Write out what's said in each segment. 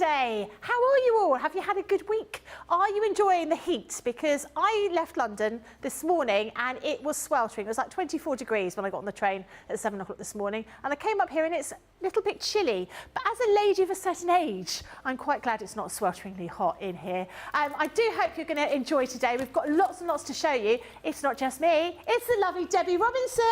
Monday. How are you all? Have you had a good week? Are you enjoying the heat? Because I left London this morning and it was sweltering. It was like 24 degrees when I got on the train at 7 o'clock this morning. And I came up here and it's a little bit chilly. But as a lady of a certain age, I'm quite glad it's not swelteringly hot in here. I do hope you're going to enjoy today. We've got lots and lots to show you. It's not just me, it's the lovely Debby Robinson.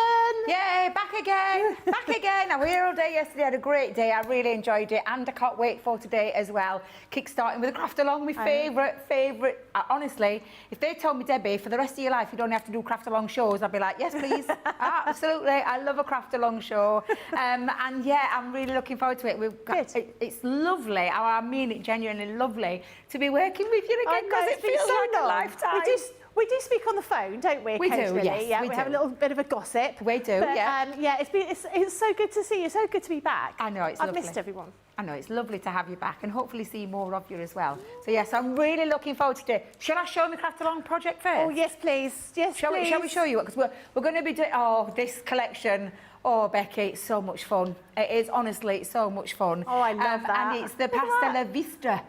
Yay, back again, back again. I was here all day yesterday, had a great day. I really enjoyed it and I can't wait for today as well. Kickstarting with a craft along, my favourite. Honestly, if they told me, Debbie, for the rest of your life you don't have to do craft along shows, I'd be like, yes please, absolutely. I love a craft along show. And yeah, I'm really looking forward to it. We've got, it's lovely, I mean it genuinely lovely, to be working with you again because it feels so like a lifetime. We do speak on the phone, don't we? We do, yes. Yeah, we have a little bit of a gossip. We do, but, yeah. Yeah, it's so good to see you. So good to be back. I know, it's I've lovely. missed everyone. I know, it's lovely to have you back and hopefully see more of you as well. So yes, I'm really looking forward to it. Shall I show my craft along project first? Oh yes, please. Yes, please. Shall we show you? Because we're going to be doing this collection. Oh, Becky, it's so much fun. It is, honestly, it's so much fun. Oh, I love that. And it's the Pasta La Vista,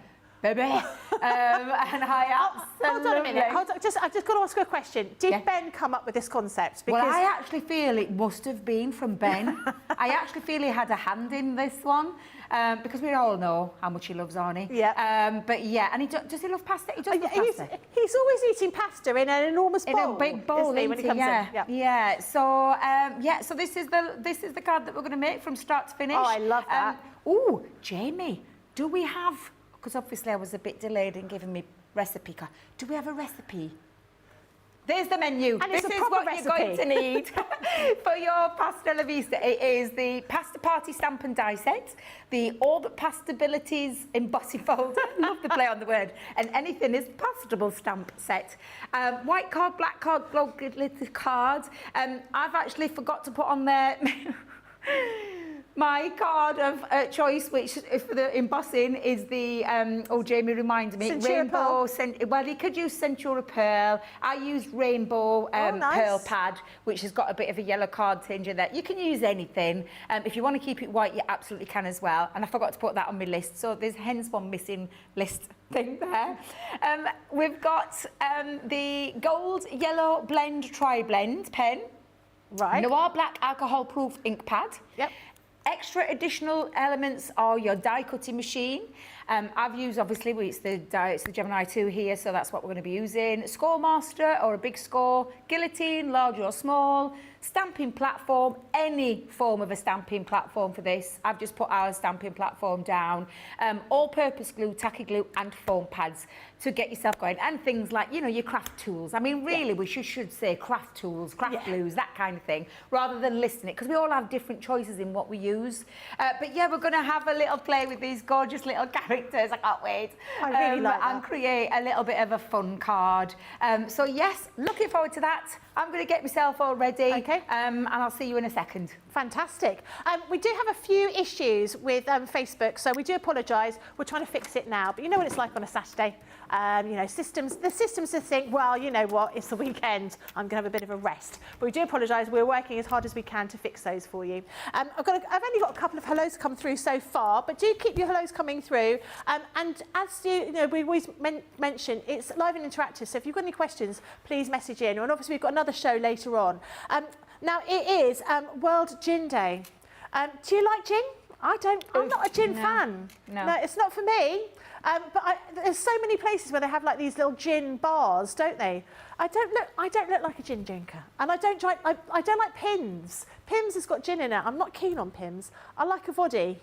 baby. And I absolutely... Hold on a minute. Hold on. I've just got to ask you a question. Did Ben come up with this concept? Because... Well, I actually feel it must have been from Ben. I actually feel he had a hand in this one. Because we all know how much he loves Arnie. Yeah. But yeah, and does he love pasta? He does love pasta. He's always eating pasta in an enormous bowl. In a big bowl, when he comes in. Yeah. So so this is the card that we're going to make from start to finish. Oh, I love that. Oh, Jamie, do we have? Because obviously I was a bit delayed in giving me recipe card. Do we have a recipe? There's the menu. And this is what you're going to need for your Pasta La Vista. It is the Pasta Party Stamp and Die set, the All the Pastabilities Embossing folder, love the play on the word, and anything is pastable stamp set. White card, black card, gold glitter card. I've actually forgot to put on there my card of choice, which for the embossing is the, Jamie reminded me, Rainbow, well, you could use Centura Pearl. I used Rainbow Pearl Pad, which has got a bit of a yellow card tinge in there. You can use anything. If you want to keep it white, you absolutely can as well. And I forgot to put that on my list, so there's hence one missing list thing there. We've got the Gold Yellow Blend Tri-Blend pen. Right. Noir Black Alcohol Proof ink pad. Yep. Extra additional elements are your die cutting machine. I've used, obviously, it's the Gemini 2 here, so that's what we're going to be using. Score master or a big score, guillotine, large or small, stamping platform, any form of a stamping platform for this. I've just put our stamping platform down. All-purpose glue, tacky glue and foam pads to get yourself going. And things like, you know, your craft tools. I mean, really, we should say craft tools, craft glues, that kind of thing, rather than listing it, because we all have different choices in what we use. But yeah, we're going to have a little play with these gorgeous little characters. I can't wait. I really like that. And create a little bit of a fun card. So yes, looking forward to that. I'm going to get myself all ready. Okay. And I'll see you in a second. Fantastic. We do have a few issues with Facebook, so we do apologise. We're trying to fix it now, but you know what it's like on a Saturday. You know, the systems just think, well, you know what, it's the weekend, I'm going to have a bit of a rest. But we do apologise. We're working as hard as we can to fix those for you. I've only got a couple of hellos come through so far, but do keep your hellos coming through. And as you know, we always mention, it's live and interactive, so if you've got any questions, please message in. And obviously we've got another show later on. Now it is World Gin Day. Do you like gin? I don't. I'm not a gin fan. No, it's not for me. But there's so many places where they have like these little gin bars, don't they? I don't look like a gin drinker, and I don't like Pimm's. Pimm's has got gin in it. I'm not keen on Pimm's. I like a voddy.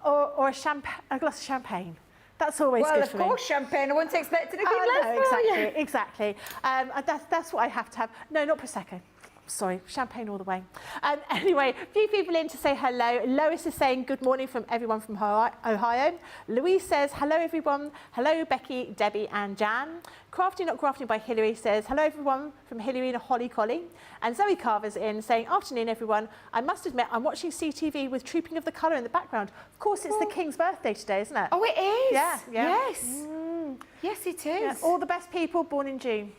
or a glass of champagne. That's always good for me. Well, of course, champagne. I wouldn't expect anything less. Exactly. That's what I have to have. No, not Prosecco. Sorry, champagne all the way. Anyway, a few people in to say hello. Lois is saying good morning from everyone from Ohio. Louise says hello everyone. Hello Becky, Debbie and Jan. Crafty Not Crafting by Hilary says hello everyone from Hilary and Holly Collie. And Zoe Carver's in saying afternoon everyone. I must admit I'm watching CTV with Trooping of the Colour in the background. Of course it's the King's birthday today, isn't it? Oh, it is? Yeah. Yes. Yes, it is. Yeah. All the best people born in June.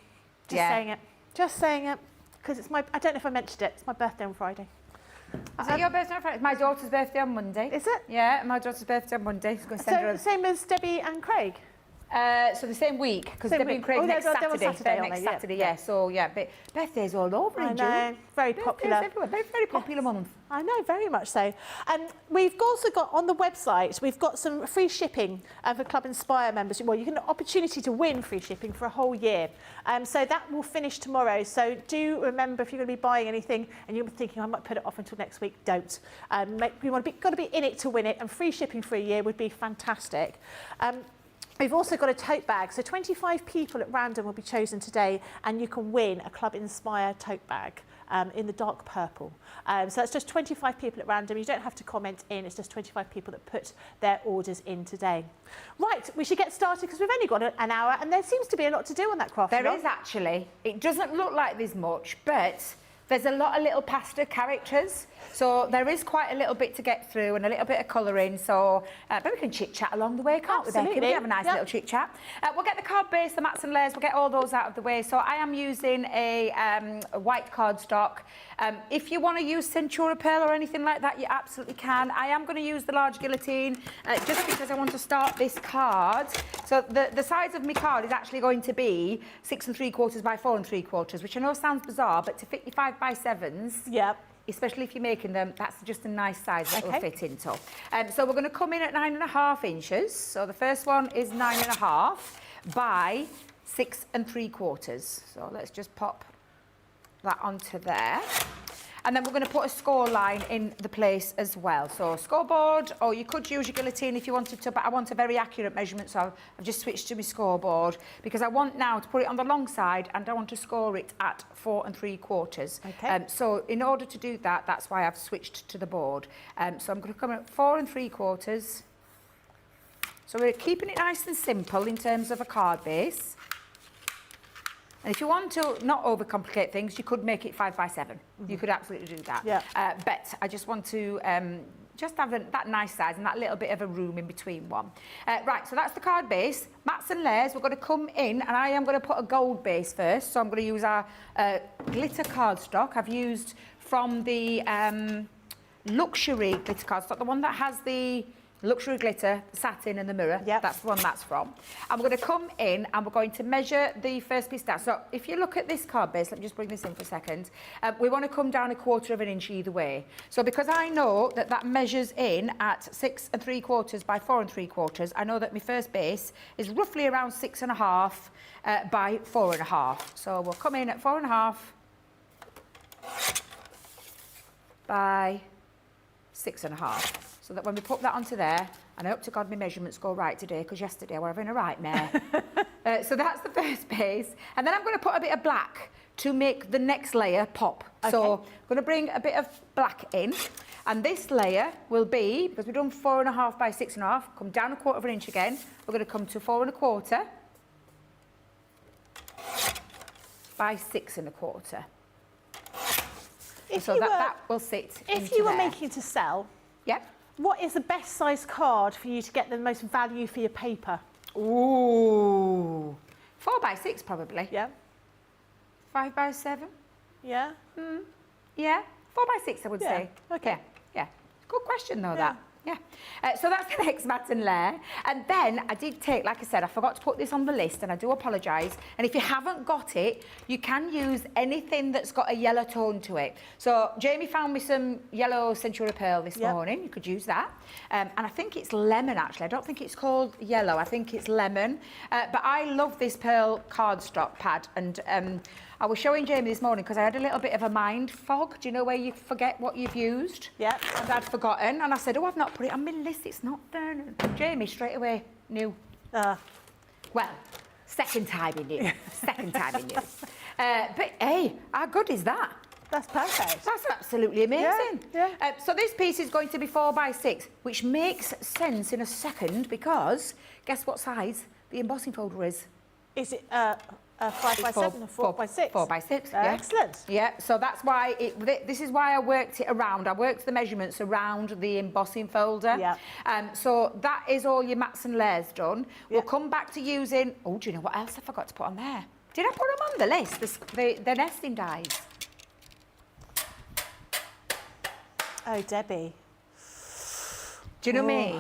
Just saying it. Just saying it. Because it's my, I don't know if I mentioned it, it's my birthday on Friday. Is it your birthday on Friday? It's my daughter's birthday on Monday. Is it? Yeah, my daughter's birthday on Monday. So, Same as Debbie and Craig? So the same week, because Same Debbie week. and Craig Oh, next they're on Saturday. Saturday, aren't Next they? Yeah. Saturday, yeah. So, yeah, but birthdays all over in June. I know, very popular. Birthdays everywhere. Very, very popular month. I know, very much so. And we've also got on the website, we've got some free shipping for Club Inspire members. Well, you get an opportunity to win free shipping for a whole year. So that will finish tomorrow. So do remember, if you're going to be buying anything and you're thinking, I might put it off until next week, don't. Got to be in it to win it, and free shipping for a year would be fantastic. We've also got a tote bag. So 25 people at random will be chosen today, and you can win a Club Inspire tote bag in the dark purple. So that's just 25 people at random. You don't have to comment in. It's just 25 people that put their orders in today. Right, we should get started because we've only got an hour, and there seems to be a lot to do on that craft. There is actually. It doesn't look like there's much, but there's a lot of little pasta characters. So there is quite a little bit to get through and a little bit of colouring. So but we can chit-chat along the way, can't we, Becky? We can have a nice little chit-chat. We'll get the card base, the mats and layers, we'll get all those out of the way. So I am using a white cardstock. If you want to use Centura Pearl or anything like that, you absolutely can. I am going to use the large guillotine just because I want to start this card. So the size of my card is actually going to be 6 3/4 by 4 3/4, which I know sounds bizarre, but to fit your 5 by 7s, Yep. especially if you're making them, that's just a nice size that it'll fit into. So we're going to come in at 9.5 inches. So the first one is 9.5 by 6 3/4. So let's just pop that onto there. And then we're going to put a score line in the place as well. So scoreboard, or you could use your guillotine if you wanted to, but I want a very accurate measurement, so I've just switched to my scoreboard because I want now to put it on the long side and I want to score it at 4 3/4. Okay. So in order to do that, that's why I've switched to the board. So I'm going to come at 4 3/4. So we're keeping it nice and simple in terms of a card base. And if you want to not overcomplicate things, you could make it 5 by 7. You could absolutely do that. Yeah. But I just want to just have that nice size and that little bit of a room in between one. Right, so that's the card base. Mats and layers, we're going to come in, and I am going to put a gold base first. So I'm going to use our glitter cardstock. I've used from the luxury glitter cardstock, the one that has the luxury glitter, satin and the mirror. Yep. That's the one that's from. And we're going to come in and we're going to measure the first piece down. So if you look at this card base, let me just bring this in for a second. We want to come down 1/4 of an inch either way. So because I know that that measures in at 6 3/4 by 4 3/4, I know that my first base is roughly around 6.5 by 4.5. So we'll come in at 4.5 by 6.5. So that when we put that onto there, and I hope to God my measurements go right today, because yesterday I was having a nightmare. So that's the first base. And then I'm going to put a bit of black to make the next layer pop. Okay. So I'm going to bring a bit of black in. And this layer will be, because we've done 4.5 by 6.5, come down 1/4 of an inch again. We're going to come to 4 1/4 by 6 1/4. So that will sit If into you were there. making to sell, Yep. what is the best size card for you to get the most value for your paper? Ooh. 4 by 6 probably. Yeah. 5 by 7. Yeah. Yeah. 4 by 6 I would Yeah, say. okay. Yeah. Good question though, Yeah. that. Yeah. So that's the next mat and layer. And then I did take, like I said, I forgot to put this on the list and I do apologise. And if you haven't got it, you can use anything that's got a yellow tone to it. So Jamie found me some yellow Centura Pearl this morning. You could use that. And I think it's lemon actually. I don't think it's called yellow. I think it's lemon. But I love this pearl cardstock pad. And I was showing Jamie this morning because I had a little bit of a mind fog. Do you know where you forget what you've used? Yeah. And I'd forgotten. And I said, oh, I've not put it on my list. It's not there. Jamie straight away knew. Well, second time he knew. Second time he knew. But hey, how good is that? That's perfect. That's absolutely amazing. Yeah, So this piece is going to be 4 by 6, which makes sense in a second because guess what size the embossing folder is? Is it 5 by 7 or 4 by 6? 4 by 6, yeah. Excellent. Yeah, so that's why, this is why I worked it around. I worked the measurements around the embossing folder. Yeah. So that is all your mats and layers done. We'll Yeah. come back to using, oh, do you know what else I forgot to put on there? Did I put them on the list? The nesting dies. Oh, Debbie. Do you know me?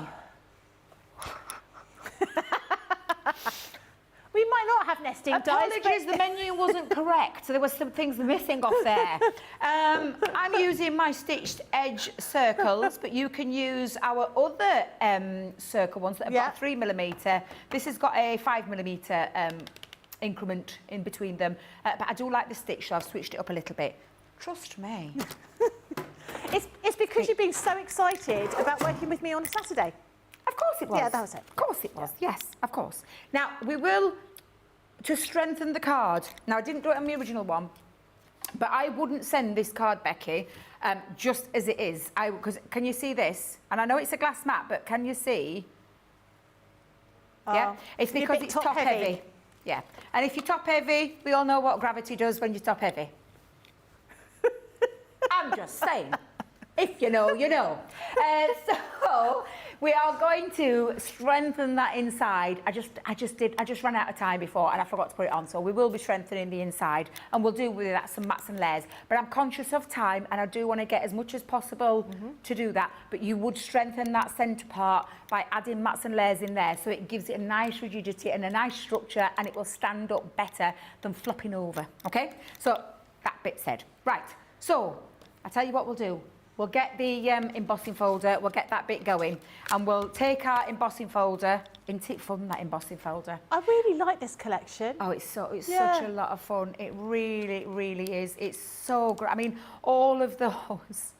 We might not have nesting dies. Apologies, the menu wasn't correct. So there were some things missing off there. I'm using my stitched edge circles, but you can use our other circle ones that have got a 3mm. This has got a 5mm increment in between them. But I do like the stitch, so I've switched it up a little bit. Trust me. It's because you've been so excited about working with me on a Saturday. Of course it was. Yeah, that was it. Of course it was, yes, of course. Now, we will, to strengthen the card, now I didn't do it on the original one, but I wouldn't send this card, Becky, just as it is. Because can you see this? And I know it's a glass mat, but can you see? Yeah, it's because it's top heavy. Yeah, and if you're top heavy, we all know what gravity does when you're top heavy. I'm just saying. If you know, you know. So we are going to strengthen that inside. I just ran out of time before and I forgot to put it on. So we will be strengthening the inside and we'll do with that some mats and layers. But I'm conscious of time and I do want to get as much as possible to do that. But you would strengthen that centre part by adding mats and layers in there. So it gives it a nice rigidity and a nice structure and it will stand up better than flopping over. Okay? So that bit said. Right. So I'll tell you what we'll do. We'll get the embossing folder, we'll get that bit going, and we'll take our embossing folder. Isn't it fun, that embossing folder? I really like this collection. Oh, it's such a lot of fun. It really, really is. It's so great. I mean, all of those,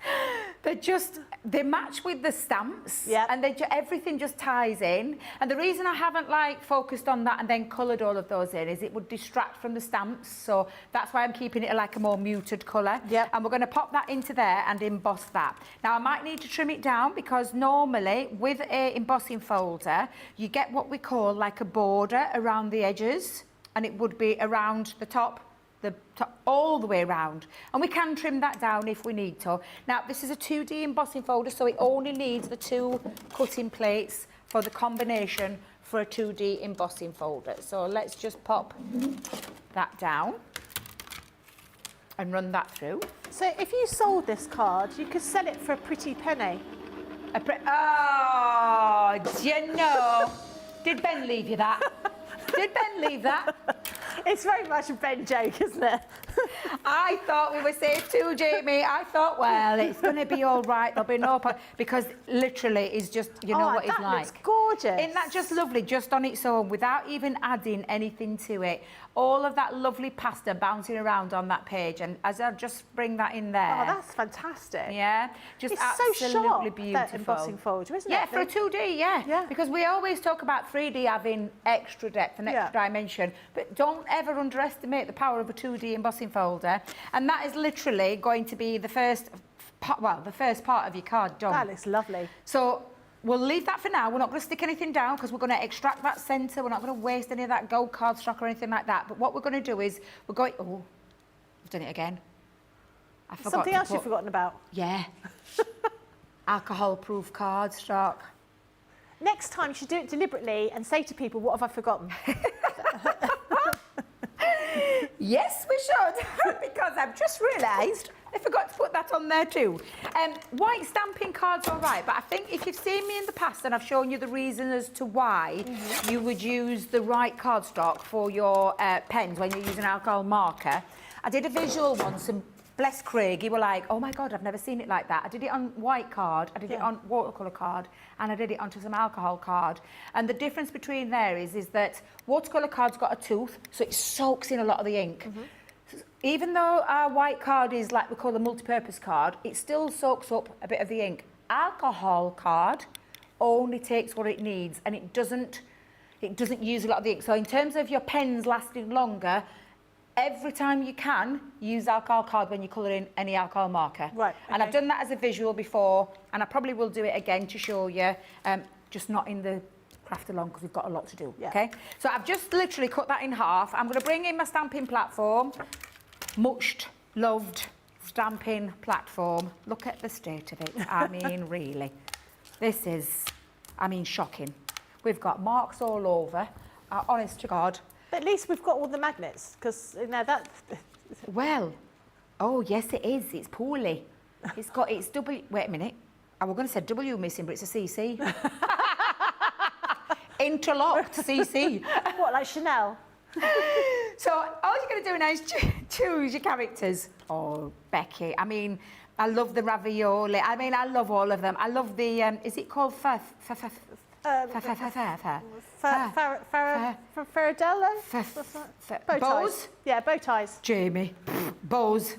they match with the stamps, and everything just ties in. And the reason I haven't focused on that and then coloured all of those in is it would distract from the stamps. So that's why I'm keeping it like a more muted colour. And we're going to pop that into there and emboss that. Now I might need to trim it down because normally with a embossing folder, you get what we call like a border around the edges, and it would be around the top all the way around, and we can trim that down if we need to. Now this is a 2D embossing folder, so it only needs the 2 cutting plates for the combination for a 2D embossing folder. So let's just pop that down and run that through. So if you sold this card, you could sell it for a pretty penny. Oh, do you know? Did Ben leave you that? Did Ben leave that? It's very much a Ben joke, isn't it? I thought we were safe too, Jamie. I thought, well, it's going to be all right. There'll be no problem. Because literally, it's just, you know what it's like. That looks gorgeous. Isn't that just lovely, just on its own, without even adding anything to it? All of that lovely pasta bouncing around on that page. And as I just bring that in there. Oh, that's fantastic. Yeah, just it's absolutely so sharp, beautiful. That embossing folder, isn't it? Yeah, for a 2D, yeah. Because we always talk about 3D having extra depth and extra dimension, but don't ever underestimate the power of a 2D embossing folder. And that is literally going to be the first part, the first part of your card done. That looks lovely. So we'll leave that for now. We're not going to stick anything down because we're going to extract that centre. We're not going to waste any of that gold cardstock or anything like that. But what we're going to do is we're going... Oh, I've done it again. I forgot Something else you've forgotten about? Yeah. Alcohol-proof cardstock. Next time you should do it deliberately and say to people, what have I forgotten? Yes, we should, because I've just realised I forgot to put that on there too. White stamping cards are all right, but I think if you've seen me in the past and I've shown you the reason as to why you would use the right cardstock for your pens when you're using alcohol marker. I did a visual once and bless Craig, you were like, oh my God, I've never seen it like that. I did it on white card, I did it on watercolour card, and I did it onto some alcohol card. And the difference between there is that watercolour card's got a tooth, so it soaks in a lot of the ink. Even though our white card is like we call a multi-purpose card, it still soaks up a bit of the ink. Alcohol card only takes what it needs, and it doesn't use a lot of the ink. So in terms of your pens lasting longer, every time you can, use alcohol card when you colour in any alcohol marker. Right. And I've done that as a visual before, and I probably will do it again to show you, just not in the craft along because we've got a lot to do. Okay. So I've just literally cut that in half. I'm going to bring in my stamping platform, much loved stamping platform. Look at the state of it. I mean, really, this is, I mean, shocking. We've got marks all over. Honest to God. But at least we've got all the magnets, because, you know, that... Well, oh, yes, it is. It's poorly. It's W. Wait a minute. I was going to say W missing, but it's a CC. Interlocked CC. What, like Chanel? So all you're going to do now is choose your characters. Oh, Becky. I mean, I love the ravioli. I mean, I love all of them. I love the. Is it called Farradella? Bow ties. Bows? Yeah, bow ties. Jamie. Bows.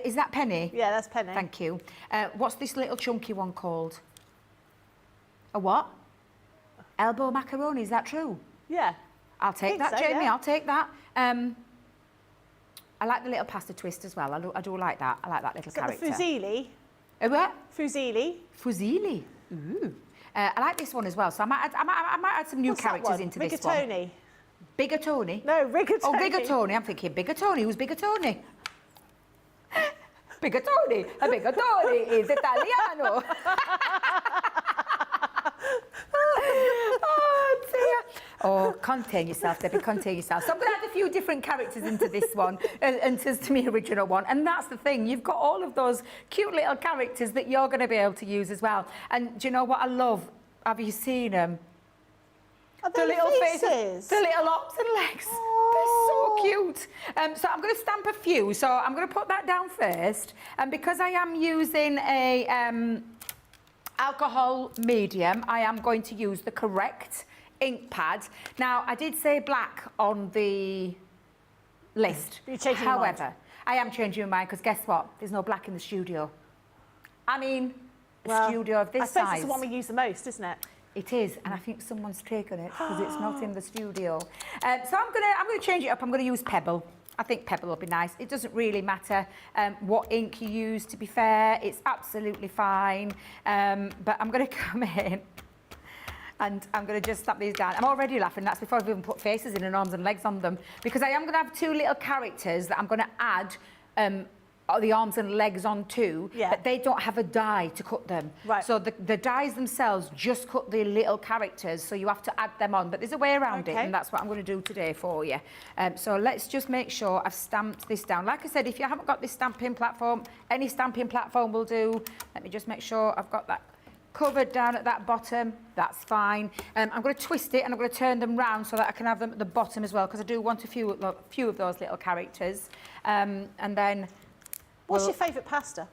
Is that Penny? Yeah, that's Penny. Thank you. What's this little chunky one called? A what? Elbow macaroni, is that true? Yeah. I'll take that, so, Jamie, yeah. I'll take that. I like the little pasta twist as well. I do like that. I like that little Is that character. the fusilli? What? Fusilli. Fusilli. Ooh. I like this one as well, so I might add some new What's that characters one? into this one. Rigatoni. Bigatoni? No, rigatoni. Oh, Bigatoni. I'm thinking Bigatoni. Who's Bigatoni? Bigatoni. A Bigatoni is Italiano. Oh, dear. Oh, contain yourself, Debbie, contain yourself. So I'm going to add a few different characters into this one, and to my original one. And that's the thing, you've got all of those cute little characters that you're going to be able to use as well. And do you know what I love? Have you seen them? The little faces. The little arms and legs. They're so cute. So I'm going to stamp a few. So I'm going to put that down first. And because I am using a alcohol medium, I am going to use the correct ink pad. Now, I did say black on the list. You're changing your mind. However, I am changing my mind because guess what? There's no black in the studio. I mean, a Well, studio of this I suppose size. it's the one we use the most, isn't it? It is, and I think someone's taken it because it's not in the studio. So I'm gonna change it up. I'm gonna use Pebble. I think Pebble will be nice. It doesn't really matter what ink you use, to be fair. It's absolutely fine. But I'm gonna come in and I'm gonna just slap these down. I'm already laughing. That's before I've even put faces in and arms and legs on them, because I am gonna have two little characters that I'm gonna add the arms and legs on too, Yeah. but they don't have a die to cut them. Right. So the dies themselves just cut the little characters, so you have to add them on. But there's a way around it, Okay. and that's what I'm going to do today for you. So let's just make sure I've stamped this down. Like I said, if you haven't got this stamping platform, any stamping platform will do. Let me just make sure I've got that covered down at that bottom. That's fine. I'm going to twist it and I'm going to turn them round so that I can have them at the bottom as well, because I do want a few of those little characters. And then... What's Well, your favourite pasta?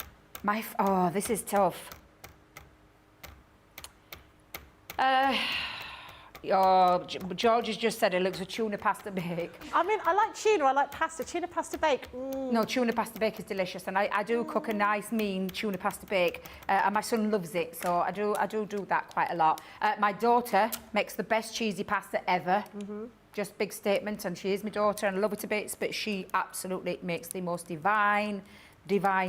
Oh, this is tough. George has just said it looks a tuna pasta bake. I mean, I like tuna, I like pasta. Tuna pasta bake. No, tuna pasta bake is delicious, and I do cook a nice, mean tuna pasta bake, and my son loves it, so I do that quite a lot. My daughter makes the best cheesy pasta ever. Just big statement, and she is my daughter, and I love her to bits, but she absolutely makes the most divine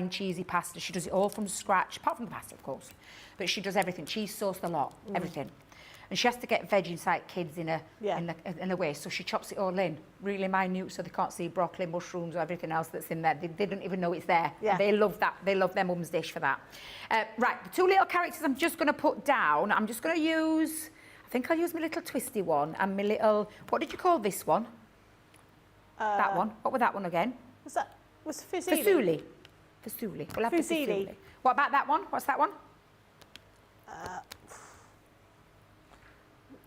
cheesy pasta. She does it all from scratch, apart from the pasta, of course. But she does everything. Cheese sauce a lot, everything. And she has to get veg inside kids in a way, so she chops it all in, really minute, so they can't see broccoli, mushrooms, or everything else that's in there. They don't even know it's there. Yeah. They love that. They love their mum's dish for that. Right, the two little characters I'm just going to put down. I'm just going to use... I think I'll use my little twisty one and my little... What did you call this one? That one. What was that one again? Was fusilli? Fasuli. Fasuli. We'll have the Fusilli. fasuli. What about that one? What's that one?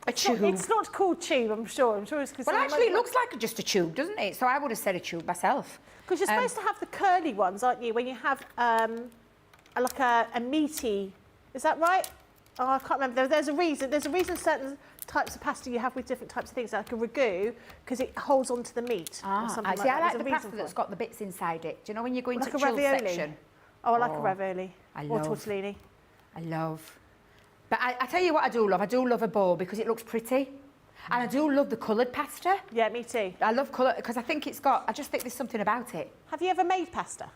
A tube. It's not called tube, I'm sure. I'm sure it's because... Well, actually, it looks like just a tube, doesn't it? So I would have said a tube myself. Because you're supposed to have the curly ones, aren't you? When you have like a meaty... Is that right? Oh, I can't remember. There's a reason. There's a reason certain types of pasta you have with different types of things, like a ragu, because it holds onto the meat or something like that. I like There's the a reason pasta for that's it. got the bits inside it. Do you know when you go into Like the a chilled ravioli? section? Oh, I like a ravioli. Or love. tortellini. I love. But I tell you what I do love. I do love a bowl because it looks pretty. And I do love the coloured pasta. Yeah, me too. I love colour because I think it's got... I just think there's something about it. Have you ever made pasta?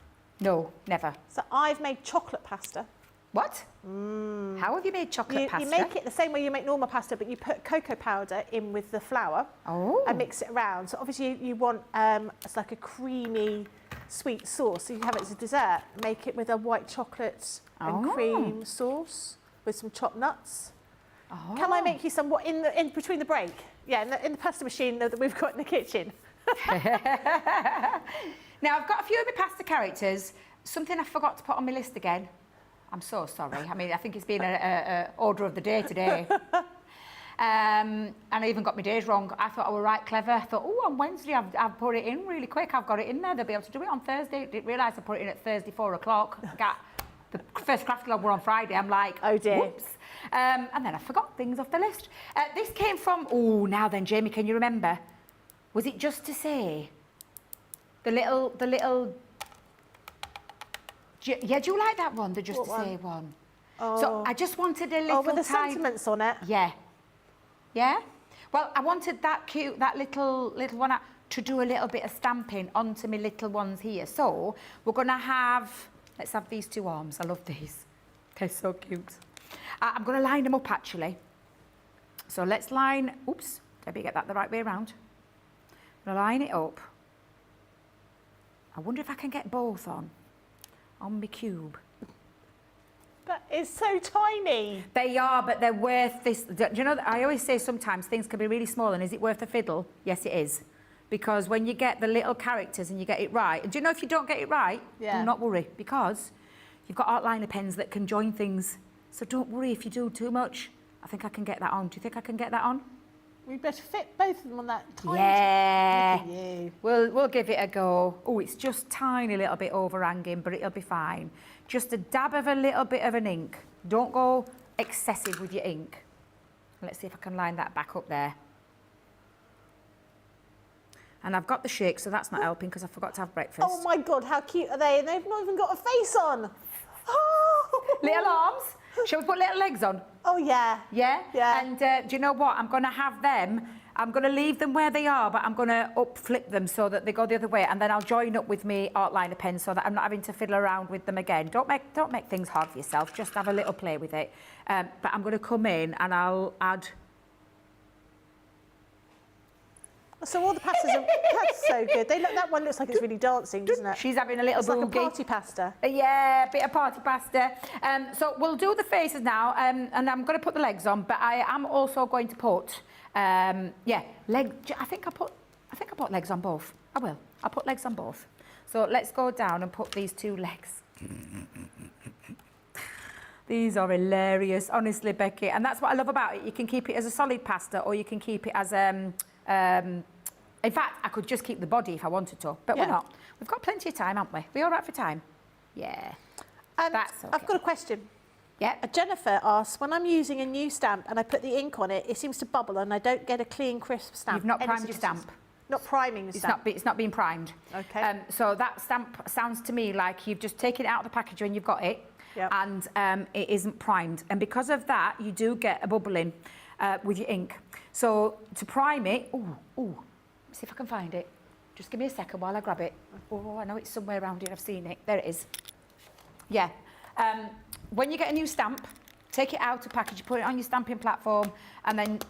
No, never. So I've made chocolate pasta. What? How have you made chocolate pasta? You make it the same way you make normal pasta, but you put cocoa powder in with the flour and mix it around. So obviously you want it's like a creamy sweet sauce. So you have it as a dessert. Make it with a white chocolate and cream sauce with some chopped nuts. Can I make you some in between the break? Yeah, in the pasta machine that we've got in the kitchen. Now I've got a few of my pasta characters Something I forgot to put on my list again. I'm so sorry. I mean, I think it's been a order of the day today. And I even got my days wrong. I thought I was right clever. I thought, oh, on Wednesday I've put it in really quick. I've got it in there. They'll be able to do it on Thursday. Didn't realise I put it in at Thursday 4 o'clock. Got the first crafty log were on Friday. I'm like, oh dear. Whoops. And then I forgot things off the list. This came from, oh, now then, Jamie, can you remember? Was it Just to Say? The little. Yeah, do you like that one? The Just to Say one. Oh. So I just wanted a little. Oh, with the sentiments on it. Yeah. Yeah. Well, I wanted that cute, that little one to do a little bit of stamping onto my little ones here. So we're gonna have. Let's have these two arms. I love these. They're so cute. I'm gonna line them up actually. So let's line. Oops. Debbie, get that the right way around. I'm gonna line it up. I wonder if I can get both on my cube. But it's so tiny. They are, but they're worth this. Do you know, I always say sometimes things can be really small, and is it worth a fiddle? Yes, it is. Because when you get the little characters and you get it right, and do you know if you don't get it right, do not worry, because you've got outliner pens that can join things. So don't worry if you do too much. I think I can get that on. Do you think I can get that on? We better fit both of them on that tiny. Yeah. Look at you. We'll give it a go. Oh, it's just tiny little bit overhanging, but it'll be fine. Just a dab of a little bit of an ink. Don't go excessive with your ink. Let's see if I can line that back up there. And I've got the shake, so that's not helping because I forgot to have breakfast. Oh my God, how cute are they? And they've not even got a face on. Oh. Little arms. Shall we put little legs on? Oh yeah. Yeah? Yeah. And do you know what? I'm going to have them, I'm going to leave them where they are, but I'm going to flip them so that they go the other way, and then I'll join up with me outliner pen so that I'm not having to fiddle around with them again. Don't make things hard for yourself. Just have a little play with it. But I'm going to come in and I'll add. So all the pastas are, that's so good. That one looks like it's really dancing, doesn't it? She's having a little It's like a boogie. party pasta. Yeah, a bit of party pasta. So we'll do the faces now, and I'm going to put the legs on, but I am also going to put, leg. I think I put legs on both. I will. I'll put legs on both. So let's go down and put these two legs. These are hilarious, honestly, Becky. And that's what I love about it. You can keep it as a solid pasta, or you can keep it as in fact, I could just keep the body if I wanted to, but we're not. We've got plenty of time, haven't we? We all right for time? Yeah. That's okay. I've got a question. Yeah. Jennifer asks, when I'm using a new stamp and I put the ink on it, it seems to bubble and I don't get a clean, crisp stamp. You've not Any primed your suggestions? stamp. Not priming the stamp. It's not being primed. Okay. So that stamp sounds to me like you've just taken it out of the package when you've got it, and it isn't primed. And because of that, you do get a bubbling with your ink. So to prime it, see if I can find it. Just give me a second while I grab it. Oh, I know it's somewhere around here. I've seen it. There it is. Yeah. When you get a new stamp, take it out of package, you put it on your stamping platform, and then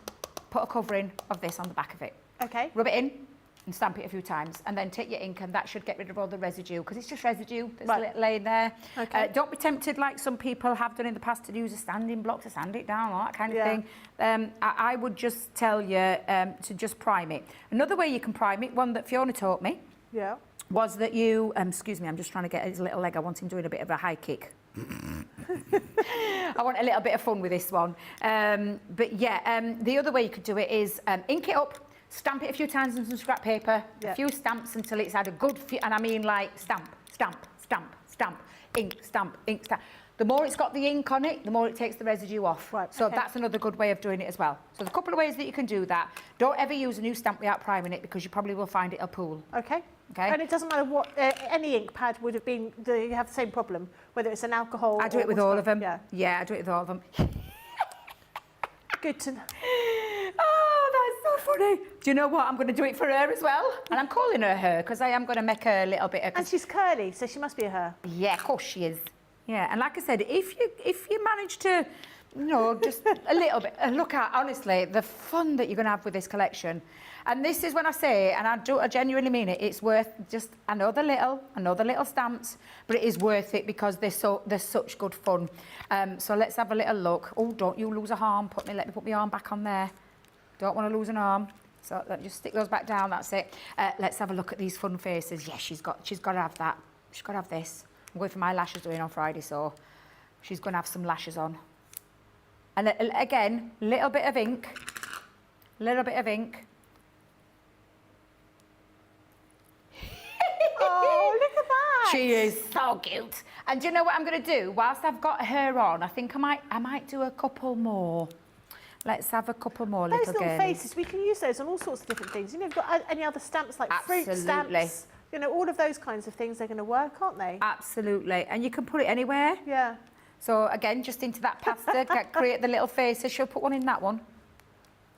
put a covering of this on the back of it. Okay. Rub it in and stamp it a few times, and then take your ink, and that should get rid of all the residue, because it's just residue that's laying there. Okay. Don't be tempted, like some people have done in the past, to use a standing block to sand it down, all that kind of thing. I would just tell you to just prime it. Another way you can prime it, one that Fiona taught me, was that you, excuse me, I'm just trying to get his little leg. I want him doing a bit of a high kick. I want a little bit of fun with this one. But yeah, the other way you could do it is ink it up, stamp it a few times on some scrap paper, a few stamps until it's had a good, and I mean like stamp, stamp, stamp, stamp, ink, stamp, ink, stamp. The more it's got the ink on it, the more it takes the residue off. Right, so that's another good way of doing it as well. So there's a couple of ways that you can do that. Don't ever use a new stamp without priming it, because you probably will find it a pool. Okay. Okay. And it doesn't matter what, any ink pad would have been, you have the same problem, whether it's an alcohol I do it with all of them. Yeah. I do it with all of them. Good to know. Oh, that's so funny. Do you know what? I'm going to do it for her as well. And I'm calling her her, because I am going to make her a little bit of... And she's curly, so she must be a her. Yeah, of course she is. Yeah, and like I said, if you manage to, you know, just a little bit, look at, honestly, the fun that you're going to have with this collection. And this is when I say, and I genuinely mean it, it's worth just another little stamps, but it is worth it because they're such good fun. So let's have a little look. Oh, don't you lose a arm. Let me put my arm back on there. Don't want to lose an arm. So just stick those back down, that's it. Let's have a look at these fun faces. Yes, she's got to have that. She's got to have this. I'm going for my lashes doing on Friday, so she's going to have some lashes on. And again, little bit of ink. Little bit of ink. Oh, look at that. She is so cute. And do you know what I'm going to do? Whilst I've got her on, I think I might do a couple more. Let's have a couple more Those little little girlies. faces, we can use those on all sorts of different things. You know, if you've got any other stamps like fruit Absolutely. stamps, you know, all of those kinds of things, they're going to work, aren't they? Absolutely. And you can put it anywhere. Yeah. So again, just into that pasta, create the little faces. She'll put one in that one.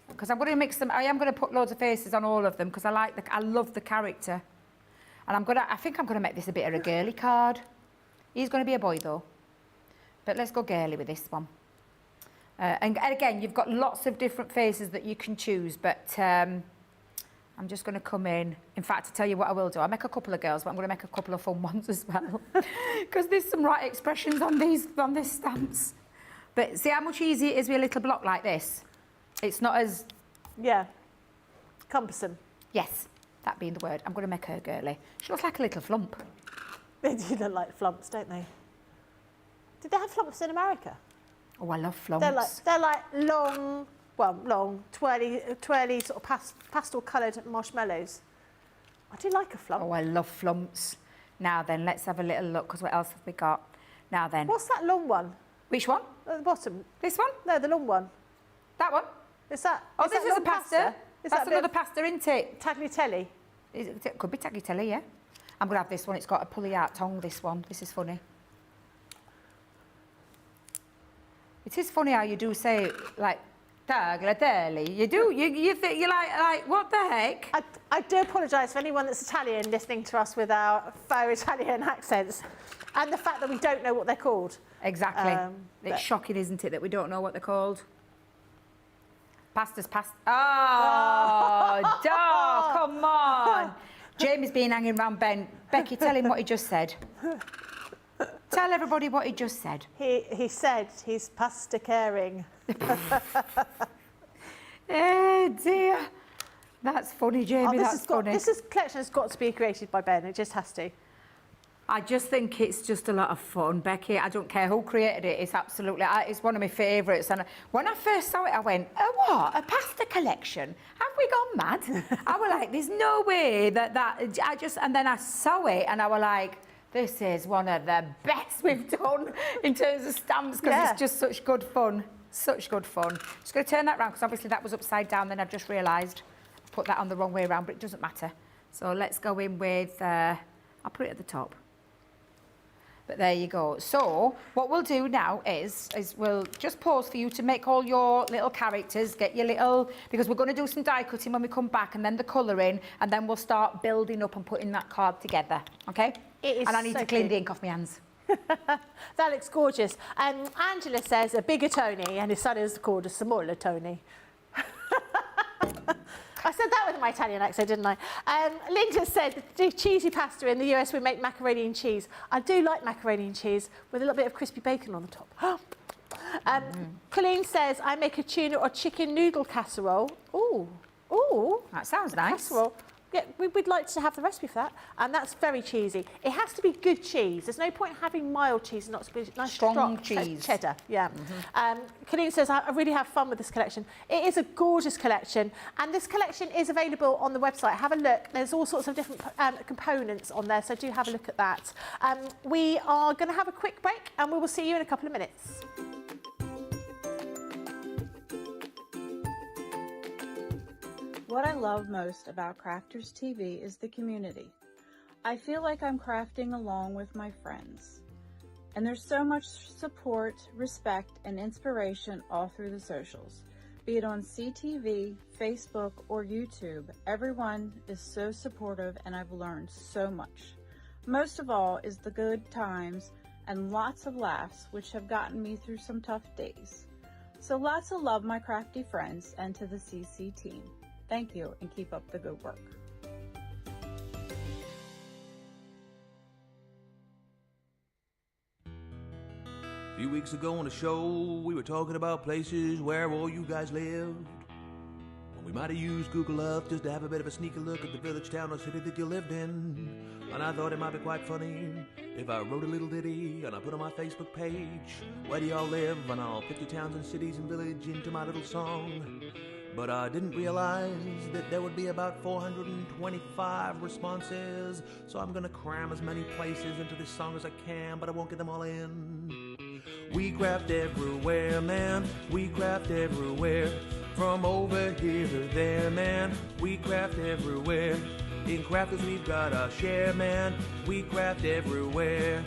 Because I'm going to mix them. I am going to put loads of faces on all of them because I love the character. And I think I'm going to make this a bit of a girly card. He's going to be a boy though. But let's go girly with this one. And again, you've got lots of different faces that you can choose, but I'm just going to come in. In fact, to tell you what I will do, I'll make a couple of girls, but I'm going to make a couple of fun ones as well. Because there's some right expressions on these stamps. But see how much easier it is with a little block like this? It's not as... Yeah. Cumbersome. Yes, that being the word. I'm going to make her girly. She looks like a little flump. They do look like flumps, don't they? Did they have flumps in America? Oh, I love flumps. They're like long, twirly sort of pastel coloured marshmallows. I do like a flump. Oh, I love flumps. Now then, let's have a little look, because what else have we got? Now then. What's that long one? Which one? At the bottom. This one? No, the long one. That one? Is that? Oh, is this that is a long pasta. Is That's that another pasta, isn't it? tagliatelle? It could be tagliatelle, yeah. I'm going to have this one. It's got a pulley out tongue, this one. This is funny. It is funny how you do say, like, tagliatelle. You do. You think, you're like, what the heck? I do apologise for anyone that's Italian listening to us with our faux Italian accents and the fact that we don't know what they're called. Exactly. It's shocking, isn't it, that we don't know what they're called? Pasta's pasta. Oh, dog, come on. Jamie's been hanging around Ben. Becky, tell him what he just said. Tell everybody what he just said. He said he's pasta caring. Oh dear. That's funny, Jamie, that's funny. This collection has got to be created by Ben. It just has to. I just think it's just a lot of fun, Becky. I don't care who created it. It's absolutely, it's one of my favourites. And when I first saw it, I went, oh, what? A pasta collection? Have we gone mad? I was like, there's no way and then I saw it and I was like, this is one of the best we've done in terms of stamps because it's just such good fun. Such good fun. Just going to turn that round because obviously that was upside down. Then I've just realised I put that on the wrong way around, but it doesn't matter. So let's go in with, I'll put it at the top. But there you go. So what we'll do now is we'll just pause for you to make all your little characters, get your little, because we're going to do some die cutting when we come back and then the colouring, and then we'll start building up and putting that card together, okay? It is and I need so to clean cute. the ink off my hands. That looks gorgeous. Angela says a bigger Tony and his son is called a smaller Tony. I said that with my Italian accent, didn't I? Linda said, the cheesy pasta in the US we make macaroni and cheese. I do like macaroni and cheese with a little bit of crispy bacon on the top. Colleen says, I make a tuna or chicken noodle casserole. Ooh. That sounds nice. Casserole. Yeah, we'd like to have the recipe for that. And that's very cheesy. It has to be good cheese. There's no point having mild cheese and not nice strong cheese. Cheddar, yeah. Colleen says, I really have fun with this collection. It is a gorgeous collection. And this collection is available on the website. Have a look. There's all sorts of different components on there, so do have a look at that. We are going to have a quick break and we will see you in a couple of minutes. What I love most about Crafters TV is the community. I feel like I'm crafting along with my friends. And there's so much support, respect, and inspiration all through the socials. Be it on CTV, Facebook, or YouTube, everyone is so supportive and I've learned so much. Most of all is the good times and lots of laughs which have gotten me through some tough days. So lots of love, my crafty friends, and to the CC team. Thank you and keep up the good work. A few weeks ago on the show, we were talking about places where all you guys lived. Well, we might have used Google Earth just to have a bit of a sneaky look at the village, town, or city that you lived in. and I thought it might be quite funny if I wrote a little ditty and I put on my Facebook page. Where do y'all live? And I'll put your towns and cities and village into my little song. But I didn't realize that there would be about 425 responses, so I'm gonna cram as many places into this song as I can, but I won't get them all in. We craft everywhere, man. We craft everywhere. From over here to there, man. We craft everywhere. In crafters we've got our share, man. We craft everywhere.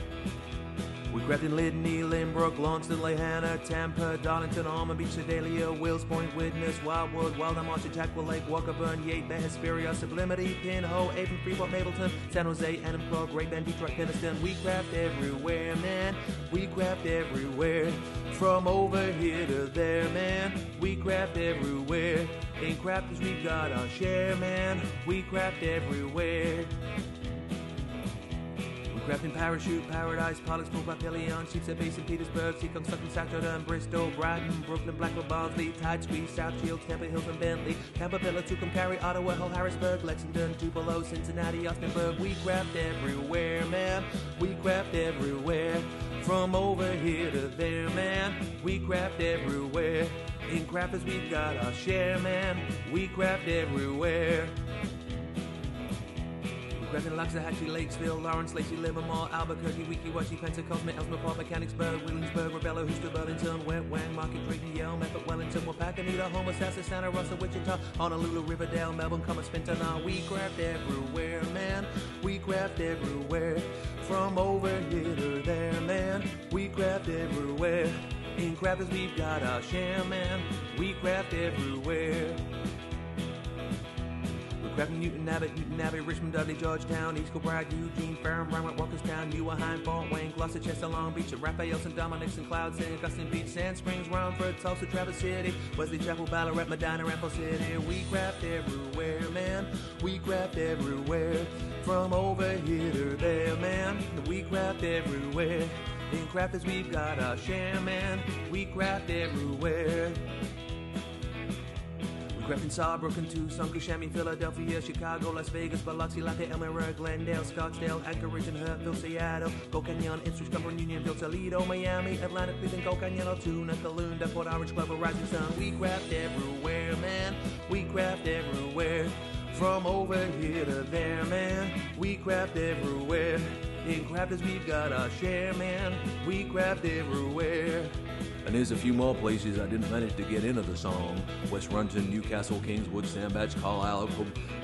We craft in Lydney, Lynbrook, Launceston, Lehana, Tampa, Darlington, Almond Beach, Sedalia, Wills Point, Widnes, Wildwood, Wildham, Archer, Jackwell Lake, Walkerburn, Yate, Bay, Hesperia, Sublimity, Pinhole, Avon, Freeport, Mapleton, San Jose, Enumclaw, Great Bend, Detroit, Keniston. We craft everywhere, man. We craft everywhere. From over here to there, man. We craft everywhere. In crafters we've got our share, man. We craft everywhere. Crafting Parachute, Paradise, Pollux, Papillion, Sheets of Bay, St. Petersburg, Seacon, Sutton, Saturday, Bristol, Brighton, Brooklyn, Blackwood, Barnsley, Tide Squeeze, South Shields, Temple Hills and Bentley, Tampa, Pillar, Tucumcari, Ottawa, Hull, Harrisburg, Lexington, Tupelo, Cincinnati, Austinburg. We craft everywhere, man. We craft everywhere. From over here to there, man. We craft everywhere. In crafters we've got our share, man. We craft everywhere. Crafting Loxahatchee, Lakesville, Lawrence, Lacey, Livermore, Albuquerque, Weeki-Wachee, Pensacola, Ellsworth, Port, Mechanicsburg, Williamsburg, Rebella, Houston, Burlington, Wet Wang, Market, Drayton, Yale, Medford, Wellington, Wapakoneta, Homer, Sassa, Santa Rosa, Wichita, Honolulu, Riverdale, Melbourne, Commerce, Fintana. We craft everywhere, man. We craft everywhere. From over here to there, man. We craft everywhere. In crafters we've got our share, man. We craft everywhere. Crafting Newton Abbey, Richmond, Dudley, Georgetown, East Kilbride, Eugene, Ferrum, Brownwood, Walkerstown, Newarheim, Fort Wayne, Gloucester, Chester, Long Beach, Raphael, St. Dominic's and Cloud, St. Augustine Beach, Sand Springs, Romford, Tulsa, Traverse City, Wesley Chapel, Ballarat, Medina, Ramble City. We craft everywhere, man. We craft everywhere. From over here to there, man. We craft everywhere. In crafters we've got our share, man. We craft everywhere. Crafting Sawbrook, Tucson, Kissimmee, Philadelphia, Chicago, Las Vegas, Biloxi, Lafayette, Elmira, Glendale, Scottsdale, Anchorage, and Hurtville, Seattle, Go Canyon, Ipswich, Cumberland, Unionville, Toledo, Miami, Atlanta, Cleveland, Go Canyon, Altoona, Calounda, Port Orange, Clover, Rising Sun. We craft everywhere, man. We craft everywhere. From over here to there, man. We craft everywhere. In crafters we've got our share, man. We craft everywhere. And there's a few more places I didn't manage to get into the song. West Runton, Newcastle, Kingswood, Sandbach, Carlisle,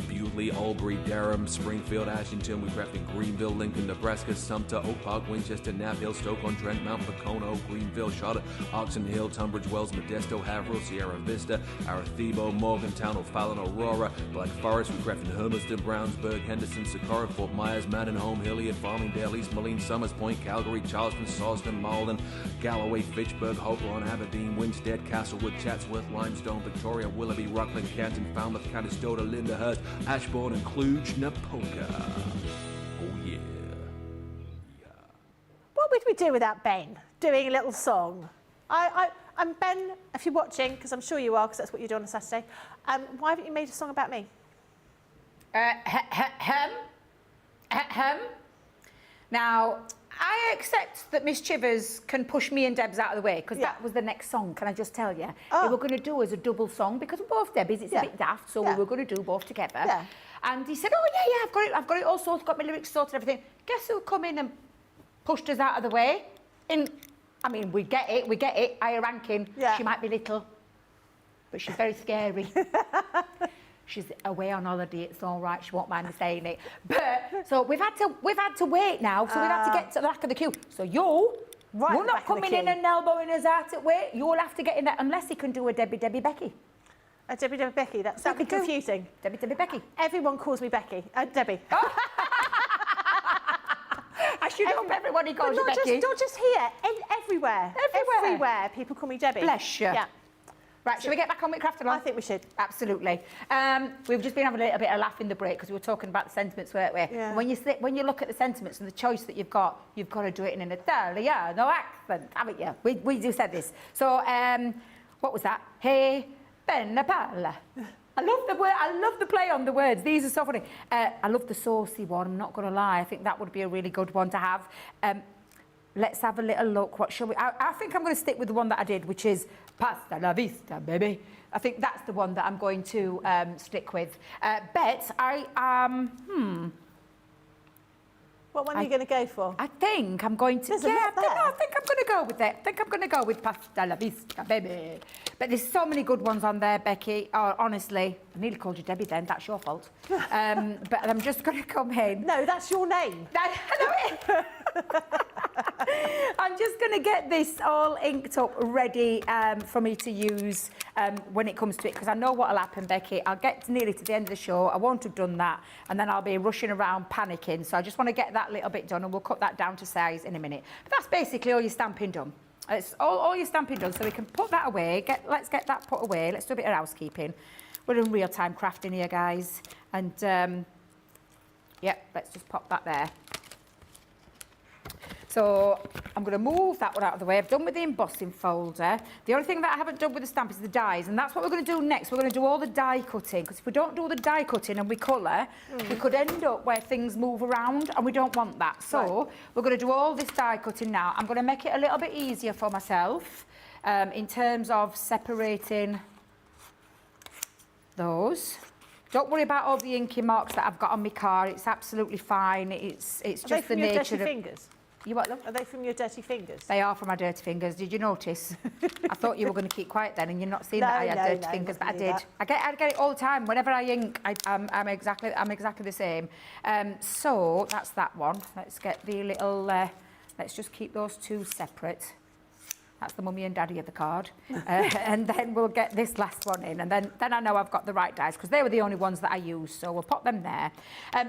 Bewley, Albury, Durham, Springfield, Ashington. We craft in Greenville, Lincoln, Nebraska, Sumter, Oak Park, Winchester, Knapp-Hill, Stoke-on-Trent, Mount Pocono, Greenville, Charlotte, Oxon Hill, Tunbridge Wells, Modesto, Haverhill, Sierra Vista, Arecibo, Morgantown, O'Fallon, Aurora, Black Forest. We craft in Hermiston, Brownsburg, Henderson, Socorro, Fort Myers, Mandenholm, Hilliard, Farmingdale, East Moline, Summers Point, Calgary, Charleston, Salisbury, Malden, Galloway, Fitchburg, Hopewell, Aberdeen, Winstead, Castlewood, Chatsworth, Limestone, Victoria, Willoughby, Rockland, Canton, Falmouth, Conestoga, Lyndhurst, Ashbourne, and Cluj-Napoca. Oh yeah. What would we do without Ben doing a little song? I'm Ben, if you're watching, because I'm sure you are, because that's what you do on a Saturday. Why haven't you made a song about me? Now, I accept that Miss Chivers can push me and Debs out of the way, because that was the next song, can I just tell you? We were going to do as a double song, because we're both Debbies, it's a bit daft, so we were going to do both together. Yeah. And he said, oh, yeah, I've got it all sorted, got my lyrics sorted, everything. Guess who come in and pushed us out of the way? I mean, we get it, higher ranking. Yeah. She might be little, but she's very scary. She's away on holiday, it's all right, she won't mind me saying it. But, so we've had to wait now, so we've had to get to the back of the queue. So you're not coming in and elbowing us out at way. You'll have to get in there, unless he can do a Debbie Becky. A Debbie Becky, that sounds confusing. Debbie Becky. Everyone calls me Becky. Debbie. Oh. I should hope everybody calls you Becky. Not just here, everywhere. Everywhere people call me Debbie. Bless you. Yeah. Right, shall we get back on with Crafty? I think we should. Absolutely. We've just been having a little bit of laugh in the break because we were talking about the sentiments, weren't we? Yeah. And when you look at the sentiments and the choice that you've got to do it in an Italiano accent, haven't you? We do said this. So, what was that? Hey, ben parla. I love the word. I love the play on the words. These are so funny. I love the saucy one. I'm not going to lie. I think that would be a really good one to have. Let's have a little look. What shall we? I think I'm going to stick with the one that I did, which is Pasta La Vista, baby. I think that's the one that I'm going to stick with. Bet, I am. What one are you going to go for? I think I'm going to. There's a lot there. I think I'm going to go with it. I think I'm going to go with Pasta La Vista, baby. But there's so many good ones on there, Becky. Oh, honestly, I nearly called you Debbie then. That's your fault. But I'm just going to come in. No, that's your name. I'm just going to get this all inked up, ready for me to use when it comes to it, because I know what will happen, Becky. I'll get nearly to the end of the show. I won't have done that, and then I'll be rushing around panicking. So I just want to get that little bit done, and we'll cut that down to size in a minute. But that's basically all your stamping done. It's all your stamping done, so we can put that away. Let's get that put away. Let's do a bit of housekeeping. We're in real-time crafting here, guys. And, let's just pop that there. So I'm going to move that one out of the way. I've done with the embossing folder. The only thing that I haven't done with the stamp is the dies, and that's what we're going to do next. We're going to do all the die cutting, because if we don't do the die cutting and we colour, we could end up where things move around, and we don't want that. So we're going to do all this die cutting now. I'm going to make it a little bit easier for myself in terms of separating those. Don't worry about all the inky marks that I've got on my car. It's absolutely fine. It's just the nature of... fingers? You what, love? Are they from your dirty fingers? They are from my dirty fingers. Did you notice? I thought you were going to keep quiet then, and you're not seeing that I had dirty fingers, but I did. I get it all the time. Whenever I ink, I'm exactly the same. So that's that one. Let's get the little. Let's just keep those two separate. That's the mummy and daddy of the card. And then we'll get this last one in. And then I know I've got the right dies, because they were the only ones that I used. So we'll pop them there.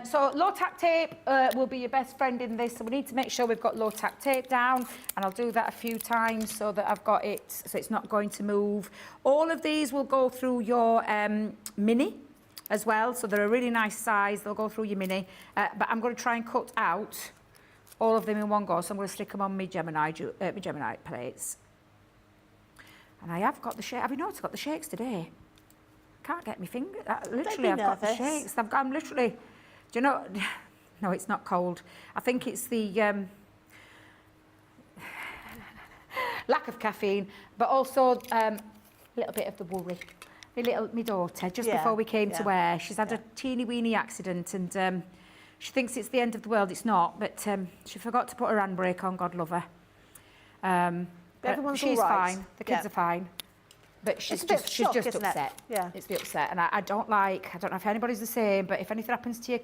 So low tack tape will be your best friend in this. So we need to make sure we've got low tack tape down. And I'll do that a few times so that I've got it, so it's not going to move. All of these will go through your mini as well. So they're a really nice size. They'll go through your mini. But I'm going to try and cut out all of them in one go, so I'm going to stick them on my Gemini plates. And I have got the shake. Have you noticed I've got the shakes today? Can't get my finger. Literally, I've got the shakes. I'm literally. Do you know? No, it's not cold. I think it's the lack of caffeine, but also a little bit of the worry. My daughter, just before we came to her, she's had a teeny weeny accident, and she thinks it's the end of the world. It's not, but she forgot to put her handbrake on, God love her. Everyone's she's all right. fine. The kids are fine. But she's just upset. Yeah. It's the upset. And I don't know if anybody's the same, but if anything happens to you,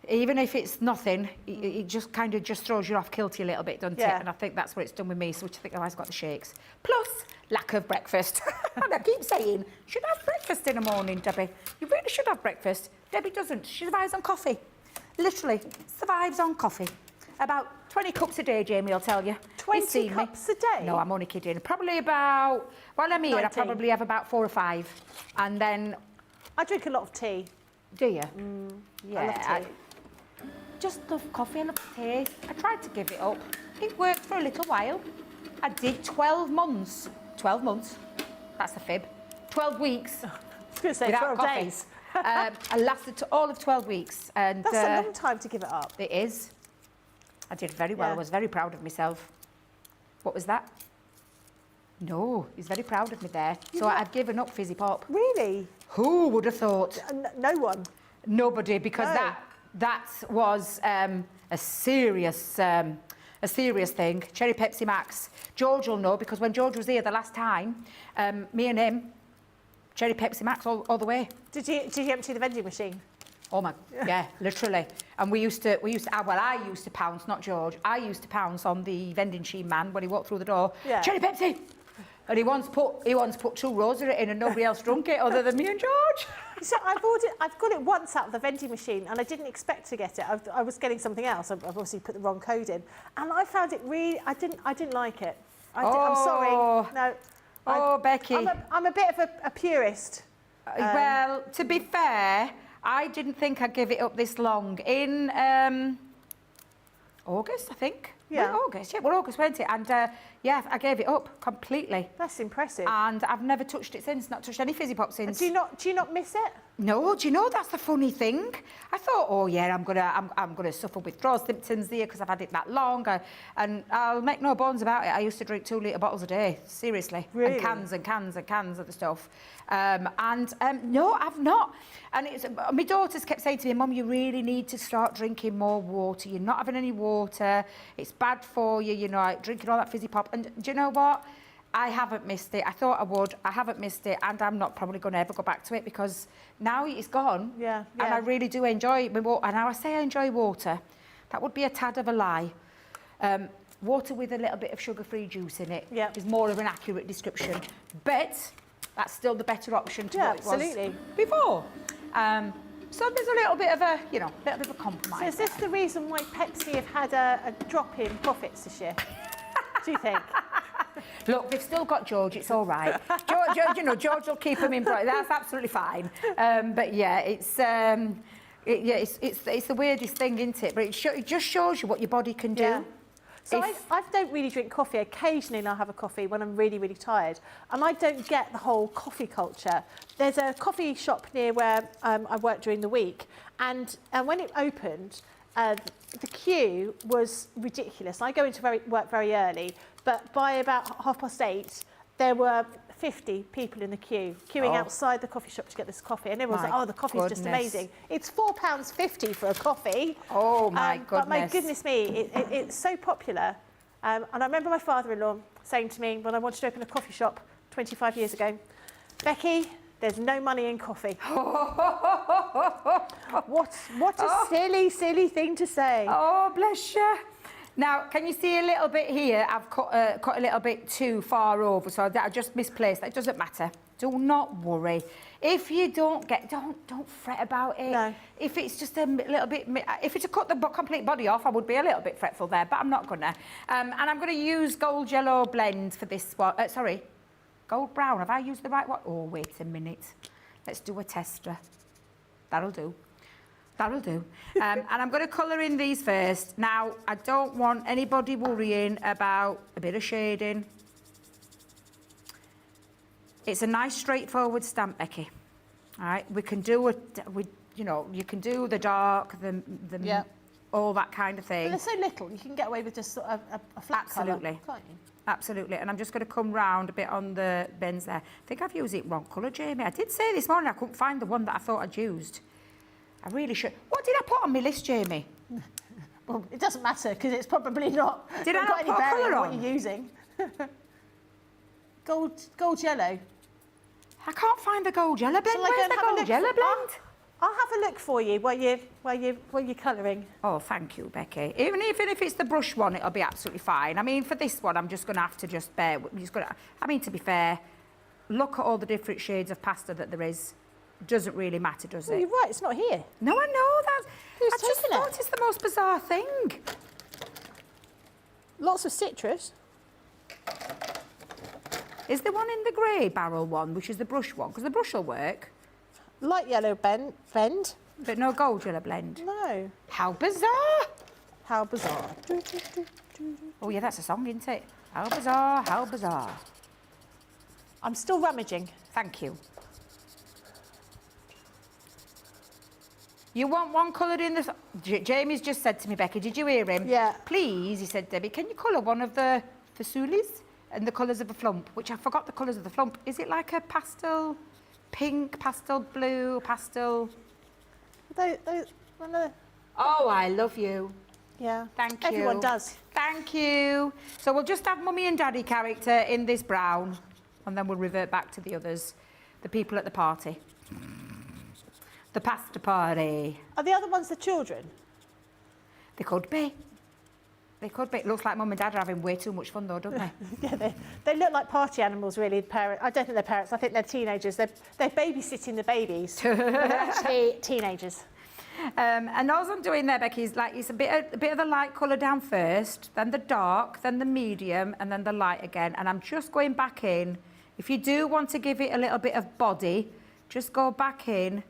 even if it's nothing, it just kind of just throws you off kilter a little bit, doesn't it? And I think that's what it's done with me, so I think I've got the shakes. Plus, lack of breakfast. And I keep saying, you should have breakfast in the morning, Debbie. You really should have breakfast. Debbie doesn't. She survives on coffee. Literally survives on coffee. About 20 cups a day, Jamie will tell you. 20 cups a day? No, I'm only kidding. Probably about, while I'm here, 19. I probably have about 4 or 5. And then... I drink a lot of tea. Do you? I love tea. Just love coffee, I love tea. I tried to give it up. It worked for a little while. I did 12 months. 12 months. That's a fib. 12 weeks. I was going to say 12 coffee. days. I lasted all of 12 weeks. And That's a long time to give it up. It is. I did very well. Yeah. I was very proud of myself. What was that? No, he's very proud of me there. So I've given up fizzy pop. Really? Who would have thought? No one. Nobody, because No. that was a serious thing. Cherry Pepsi Max. George will know, because when George was here the last time, me and him, Cherry Pepsi Max all the way. Did you empty the vending machine? Oh my, yeah, literally. And I used to pounce, not George. I used to pounce on the vending machine man when he walked through the door. Yeah. Cherry Pepsi. And he once put 2 rows of it in, and nobody else drunk it other than me and George. So I've got it once out of the vending machine, and I didn't expect to get it. I was getting something else. I've obviously put the wrong code in, and I found it really. I didn't like it. I'm sorry. No. Becky. I'm a bit of a purist. Well, to be fair, I didn't think I'd give it up this long. In August, I think. Yeah. We're August, we're August, weren't it? And yeah, I gave it up completely. That's impressive. And I've never touched it since, not touched any fizzy pop since. Do you not miss it? No, do you know that's the funny thing? I thought, oh yeah, I'm gonna suffer withdrawal symptoms there because I've had it that long. And I'll make no bones about it. I used to drink 2-litre bottles a day, seriously, Really? and cans and cans and cans of the stuff. No, I've not. And it's my daughters kept saying to me, Mum, you really need to start drinking more water. You're not having any water. It's bad for you. You know, like drinking all that fizzy pop. And do you know what? I haven't missed it. I thought I would. I haven't missed it, and I'm not probably going to ever go back to it because now it's gone. Yeah. And I really do enjoy my water. And now I say I enjoy water. That would be a tad of a lie. Water with a little bit of sugar-free juice in it is more of an accurate description. But that's still the better option to what it was before. So there's a little bit of a, little bit of a compromise. So is this the reason why Pepsi have had a drop in profits this year? Do you think? Look, they've still got George, it's all right. George will keep them in bright. That's absolutely fine. But yeah, it's the weirdest thing, isn't it? But it just shows you what your body can do. Yeah. So I don't really drink coffee. Occasionally I'll have a coffee when I'm really, really tired. And I don't get the whole coffee culture. There's a coffee shop near where I work during the week. And when it opened, the queue was ridiculous. I go into work very early, but by about 8:30, there were 50 people in the queue, queuing outside the coffee shop to get this coffee. And everyone's like, oh, the coffee's just amazing. It's £4.50 for a coffee. Oh, my goodness. But my goodness me, it's so popular. And I remember my father-in-law saying to me when I wanted to open a coffee shop 25 years ago, Becky, there's no money in coffee. What a silly, silly thing to say. Oh, bless you. Now, can you see a little bit here? I've cut a little bit too far over, so I just misplaced that. It doesn't matter. Do not worry. If you don't get, don't fret about it. No. If it's just a little bit, if it's to cut the complete body off, I would be a little bit fretful there, but I'm not gonna. And I'm gonna use gold yellow blend for this one. Sorry, gold brown. Have I used the right one? Oh, wait a minute. Let's do a tester. That'll do. That'll do. And I'm going to colour in these first. Now, I don't want anybody worrying about a bit of shading. It's a nice, straightforward stamp, Becky. All right, we can do you can do the dark, the all that kind of thing. But there's so little, you can get away with just sort of a flat colour, can't you? Absolutely, and I'm just going to come round a bit on the bends there. I think I've used it wrong colour, Jamie. I did say this morning I couldn't find the one that I thought I'd used. I really should. What did I put on my list, Jamie? Well, it doesn't matter because it's probably not. Did I not got put any a bearing colour on on? what you're using? gold yellow. I can't find the gold yellow blend. Where's the gold yellow blend? I'll have a look for you while you're colouring. Oh, thank you, Becky. Even if it's the brush one, it'll be absolutely fine. I mean, for this one, I'm just going to have to just bear. To be fair, look at all the different shades of pasta that there is. Doesn't really matter, does it? You're right, it's not here. No, I know that. Who's I just taken it? thought it's the most bizarre thing. Lots of citrus. Is there one in the grey barrel one, which is the brush one? Because the brush will work. Light yellow blend. But no gold yellow blend. No. How bizarre. How bizarre. Oh, yeah, that's a song, isn't it? How bizarre, how bizarre. I'm still rummaging. Thank you. You want one coloured in the... Jamie's just said to me, Becky, did you hear him? Yeah. Please, he said, Debbie, can you colour one of the fasulis and the colours of a flump? Which I forgot the colours of the flump. Is it like a pastel pink, pastel blue, pastel... Oh, I love you. Yeah. Thank you. Everyone does. Thank you. So we'll just have Mummy and Daddy character in this brown, and then we'll revert back to the others, the people at the party. The pasta party. Are the other ones the children? They could be. They could be. It looks like Mum and Dad are having way too much fun though, don't they? Yeah, they look like party animals, really. Parents. I don't think they're parents. I think they're teenagers. They're babysitting the babies. They're actually teenagers. And all I'm doing there, Becky, is like it's a bit of the light colour down first, then the dark, then the medium, and then the light again. And I'm just going back in. If you do want to give it a little bit of body, just go back in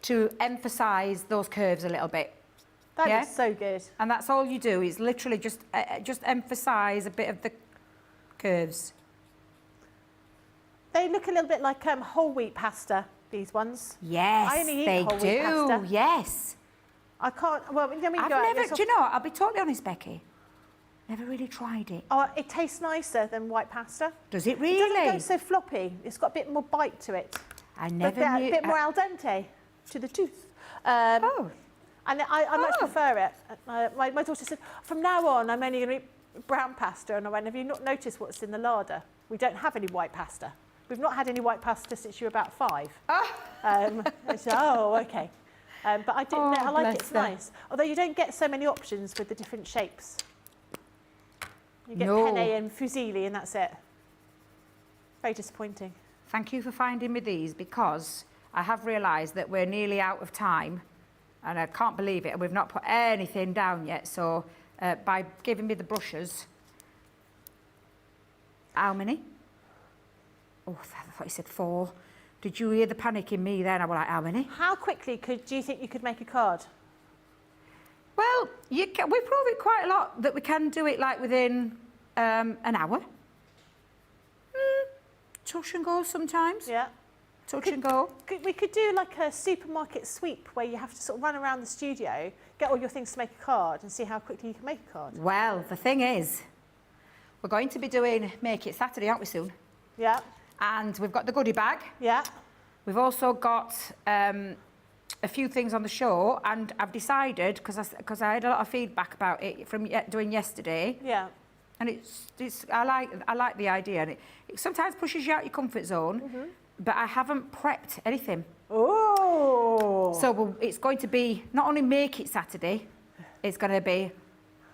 to emphasise those curves a little bit. That looks so good. And that's all you do is literally just emphasise a bit of the curves. They look a little bit like whole wheat pasta, these ones. Yes, I only eat they whole wheat pasta. do. Yes. I can't, well, let me I've go never, do you know, I'll be totally honest, Becky. Never really tried it. Oh, it tastes nicer than white pasta. Does it It really? doesn't go so floppy. It's got a bit more bite to it. I never a knew. bit more al dente to the tooth. Oh. And I much prefer it. My daughter said, from now on, I'm only going to eat brown pasta. And I went, have you not noticed what's in the larder? We don't have any white pasta. We've not had any white pasta since you were about 5. I said, oh, okay. But I didn't know. I like it. It's nice. Although you don't get so many options with the different shapes. You get penne and fusilli and that's it. Very disappointing. Thank you for finding me these, because I have realised that we're nearly out of time and I can't believe it. We've not put anything down yet. So by giving me the brushes, how many? Oh, I thought you said 4. Did you hear the panic in me then? I was like, how many? How quickly do you think you could make a card? Well, we prove it quite a lot that we can do it like within an hour. Touch and go sometimes. Yeah. Touch and go. We could do like a supermarket sweep where you have to sort of run around the studio, get all your things to make a card and see how quickly you can make a card. Well, the thing is, we're going to be doing Make It Saturday, aren't we, soon? Yeah. And we've got the goodie bag. Yeah. We've also got a few things on the show, and I've decided, because I had a lot of feedback about it from doing yesterday. Yeah. And I like the idea, and it sometimes pushes you out your comfort zone, but I haven't prepped anything. Oh. So it's going to be not only Make It Saturday, it's going to be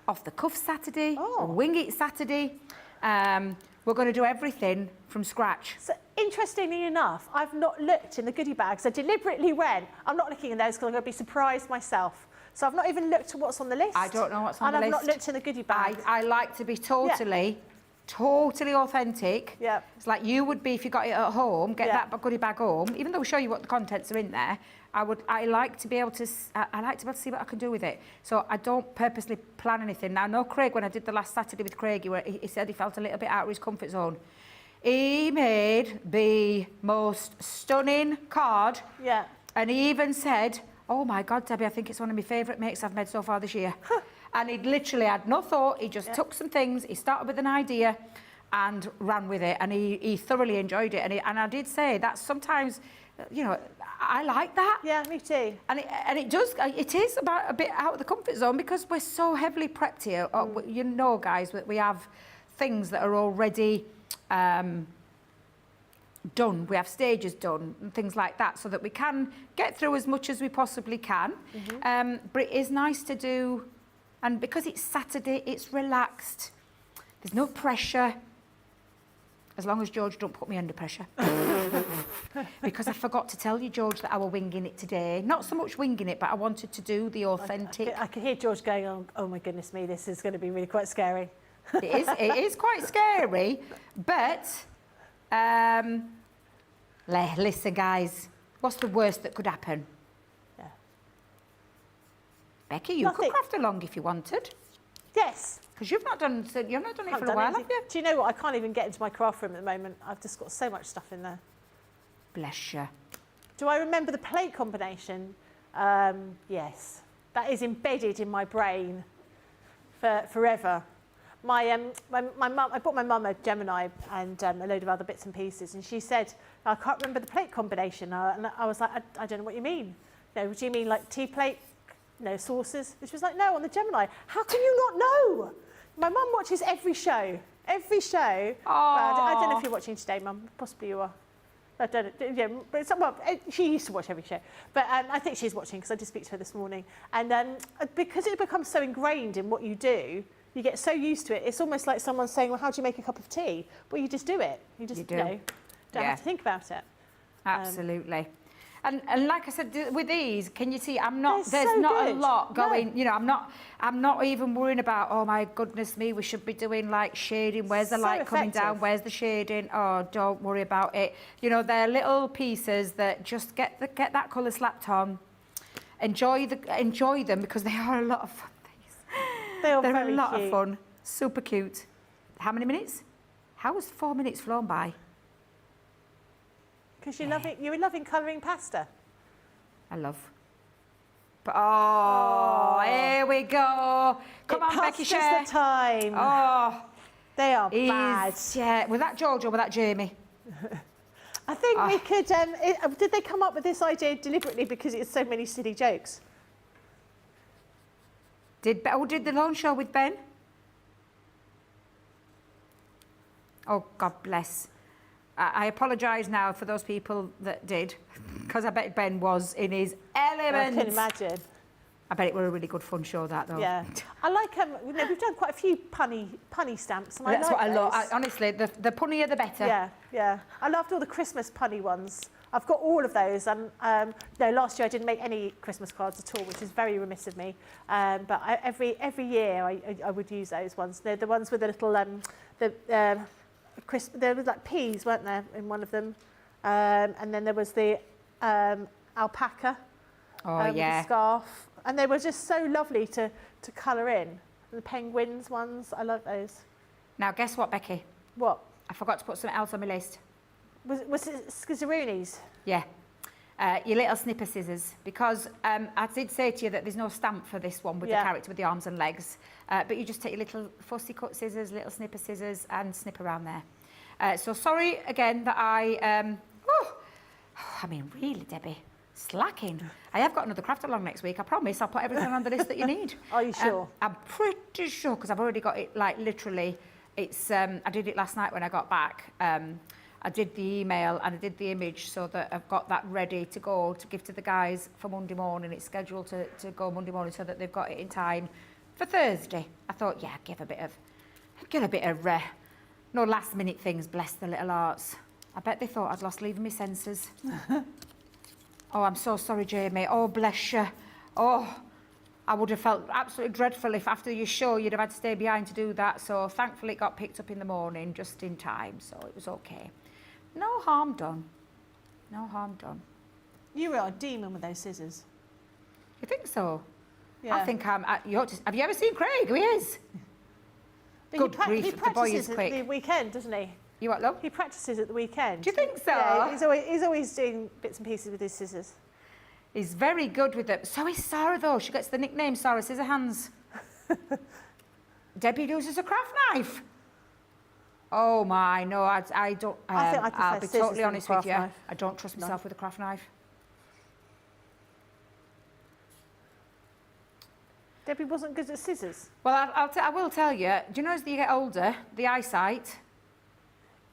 Off the Cuff Saturday, Wing It Saturday. We're going to do everything from scratch. So interestingly enough, I've not looked in the goodie bags. I deliberately went, I'm not looking in those because I'm going to be surprised myself. So I've not even looked at what's on the list. I don't know what's on the list. And I've not looked in the goodie bags. I like to be totally authentic. Yeah. It's like you would be if you got it at home, get that goodie bag home. Even though we show you what the contents are in there, I like to be able to see what I can do with it. So I don't purposely plan anything. Now, I know Craig, when I did the last Saturday with Craig, he said he felt a little bit out of his comfort zone. He made the most stunning card. Yeah. And he even said, oh my God, Debbie, I think it's one of my favourite makes I've made so far this year. And he literally had no thought. He just took some things. He started with an idea and ran with it. And he thoroughly enjoyed it. And I did say that sometimes, you know, I like that. Yeah, me too. And it is about a bit out of the comfort zone because we're so heavily prepped here. You know, guys, that we have things that are already done. We have stages done and things like that so that we can get through as much as we possibly can. But it is nice to do, and because it's Saturday, it's relaxed. There's no pressure. As long as George don't put me under pressure. Because I forgot to tell you, George, that I were winging it today. Not so much winging it, but I wanted to do the authentic. I could hear George going, oh my goodness me, this is going to be really quite scary. It is quite scary, but listen, guys, what's the worst that could happen? Yeah. Becky, you could craft along if you wanted. Yes. Because you've not done it for a while, have you? Do you know what? I can't even get into my craft room at the moment. I've just got so much stuff in there. Bless you. Do I remember the plate combination? Yes. That is embedded in my brain for forever. My mum, I bought my mum a Gemini and a load of other bits and pieces, and she said, I can't remember the plate combination. And I was like, I don't know what you mean. No, do you mean like tea plate, saucers? And she was like, no, on the Gemini. How can you not know? My mum watches every show. Every show. I don't know if you're watching today, Mum. Possibly you are. I don't know. Yeah, but she used to watch every show. But I think she's watching because I did speak to her this morning. And because it becomes so ingrained in what you do, you get so used to it. It's almost like someone saying, well, how do you make a cup of tea? Well, you just do it. You just don't have to think about it. Absolutely. And like I said, with these, can you see? There's so not good. a lot going. No. You know, I'm not even worrying about. Oh my goodness me, we should be doing like shading. Where's the light coming down? Where's the shading? Oh, don't worry about it. You know, they're little pieces that just get that colour slapped on. enjoy them because they are a lot of fun. They're They're very a lot cute. of fun. Super cute. How many minutes? How has 4 minutes flown by? Because you're loving colouring pasta. I love. But here we go. Come on, Becky, share. It's the time. Oh, They are bad. yeah. Was that George or was that Jamie? I think we could. Did they come up with this idea deliberately because it's so many silly jokes? Did the launch show with Ben? Oh, God bless. I apologise now for those people that did, because I bet Ben was in his element. I can imagine. I bet it were a really good fun show, that, though. Yeah, I like we've done quite a few punny stamps, and That's I like what I love. those. Honestly, the punnier the better. Yeah, yeah. I loved all the Christmas punny ones. I've got all of those, and no, last year I didn't make any Christmas cards at all, which is very remiss of me. But every year I would use those ones. They're the ones with the little there was like peas, weren't there, in one of them, and then there was the alpaca. With the scarf, and they were just so lovely to colour in. The penguins ones, I love those. Now, guess what, Becky? What? I forgot to put something else on my list. Was it Skizzeroonies? Yeah. Your little snipper scissors, because I did say to you that there's no stamp for this one with the character with the arms and legs, but you just take your little fussy cut scissors, little snipper scissors, and snip around there. So sorry again that I mean, really, Debbie, slacking. I have got another craft along next week. I promise I'll put everything on the list that you need. Are you sure? I'm pretty sure, because I've already got it, like, literally. It's I did it last night when I got back. I did the email and I did the image so that I've got that ready to go to give to the guys for Monday morning. It's scheduled to go Monday morning so that they've got it in time for Thursday. I thought, yeah, get a bit of no last minute things, bless the little hearts. I bet they thought I'd lost leaving my senses. Oh, I'm so sorry, Jamie. Oh, bless you. Oh, I would have felt absolutely dreadful if after your show you'd have had to stay behind to do that. So thankfully it got picked up in the morning just in time. So it was okay. No harm done. No harm done. You were a demon with those scissors. You think so? Yeah. I think you ought to, have you ever seen Craig? Who he is? But Good grief, he the boy is practices at quick. the weekend, doesn't he? You what, love? He practices at the weekend. Do you think so? Yeah, he's always doing bits and pieces with his scissors. He's very good with them. So is Sarah, though. She gets the nickname Sarah Scissorhands. Debbie uses a craft knife. Oh, my, no, I don't... I think I prefer I'll be scissors totally than honest craft with you. knife. I don't trust myself with a craft knife. Debbie wasn't good at scissors. Well, I will tell you, do you know as you get older, the eyesight...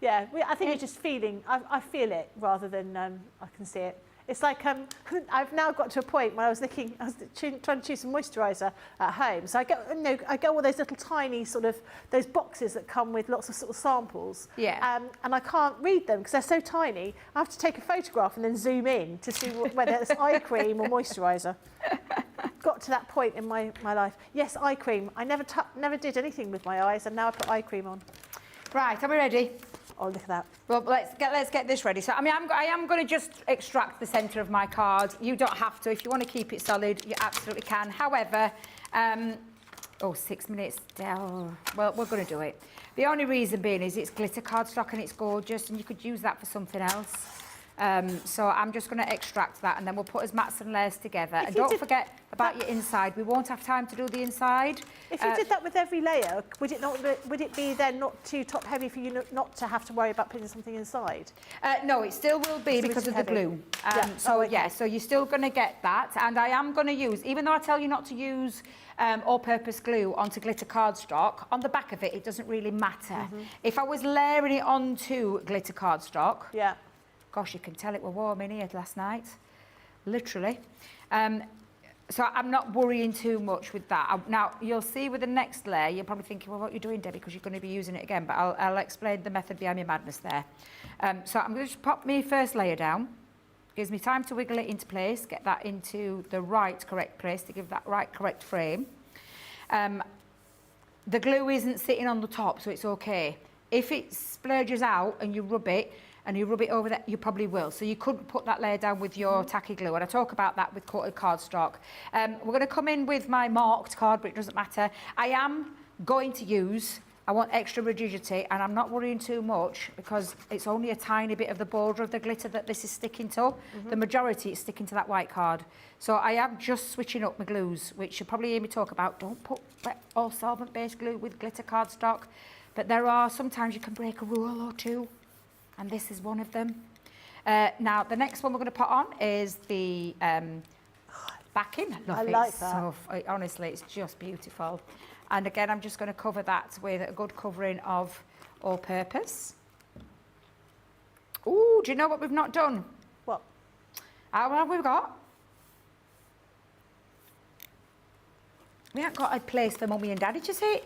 Yeah, I think you're just feeling. I feel it rather than I can see it. It's like I've now got to a point where I was trying to choose some moisturiser at home. So I get all those little tiny sort of those boxes that come with lots of sort of samples. Yeah. And I can't read them because they're so tiny. I have to take a photograph and then zoom in to see whether it's eye cream or moisturiser. Got to that point in my life. Yes, eye cream. I never did anything with my eyes, and now I put eye cream on. Right, are we ready? Oh, look at that. Well, let's get this ready. So, I mean, I am going to just extract the centre of my card. You don't have to. If you want to keep it solid, you absolutely can. However, 6 minutes. Oh, well, we're going to do it. The only reason being is it's glitter cardstock and it's gorgeous, and you could use that for something else. So I'm just going to extract that, and then we'll put as mats and layers together. And don't forget about your inside. We won't have time to do the inside. If you did that with every layer, would it be then not too top heavy for you not to have to worry about putting something inside? No, it still will be because of the glue. So you're still going to get that. And I am going to use, even though I tell you not to use all-purpose glue onto glitter cardstock, on the back of it, it doesn't really matter. If I was layering it onto glitter cardstock, yeah. Gosh, you can tell it were warm in here last night, literally. So I'm not worrying too much with that. Now, you'll see with the next layer, you're probably thinking, well, what are you doing, Debbie, because you're going to be using it again, but I'll explain the method behind my madness there. So I'm going to just pop my first layer down. Gives me time to wiggle it into place, get that into the correct place to give that correct frame. The glue isn't sitting on the top, so it's okay. If it splurges out and you rub it, and you rub it over there, you probably will. So you could put that layer down with your tacky glue, and I talk about that with coated cardstock. We're going to come in with my marked card, but it doesn't matter. I am going to use, I want extra rigidity, and I'm not worrying too much because it's only a tiny bit of the border of the glitter that this is sticking to. The majority is sticking to that white card. So I am just switching up my glues, which you'll probably hear me talk about. Don't put wet or solvent-based glue with glitter cardstock. But there are, sometimes you can break a rule or two, and this is one of them. Now, the next one we're going to put on is the backing. I like that. So, honestly, it's just beautiful. And again, I'm just going to cover that with a good covering of all-purpose. Ooh, do you know what we've not done? What? What have we got? We haven't got a place for Mummy and Daddy to sit.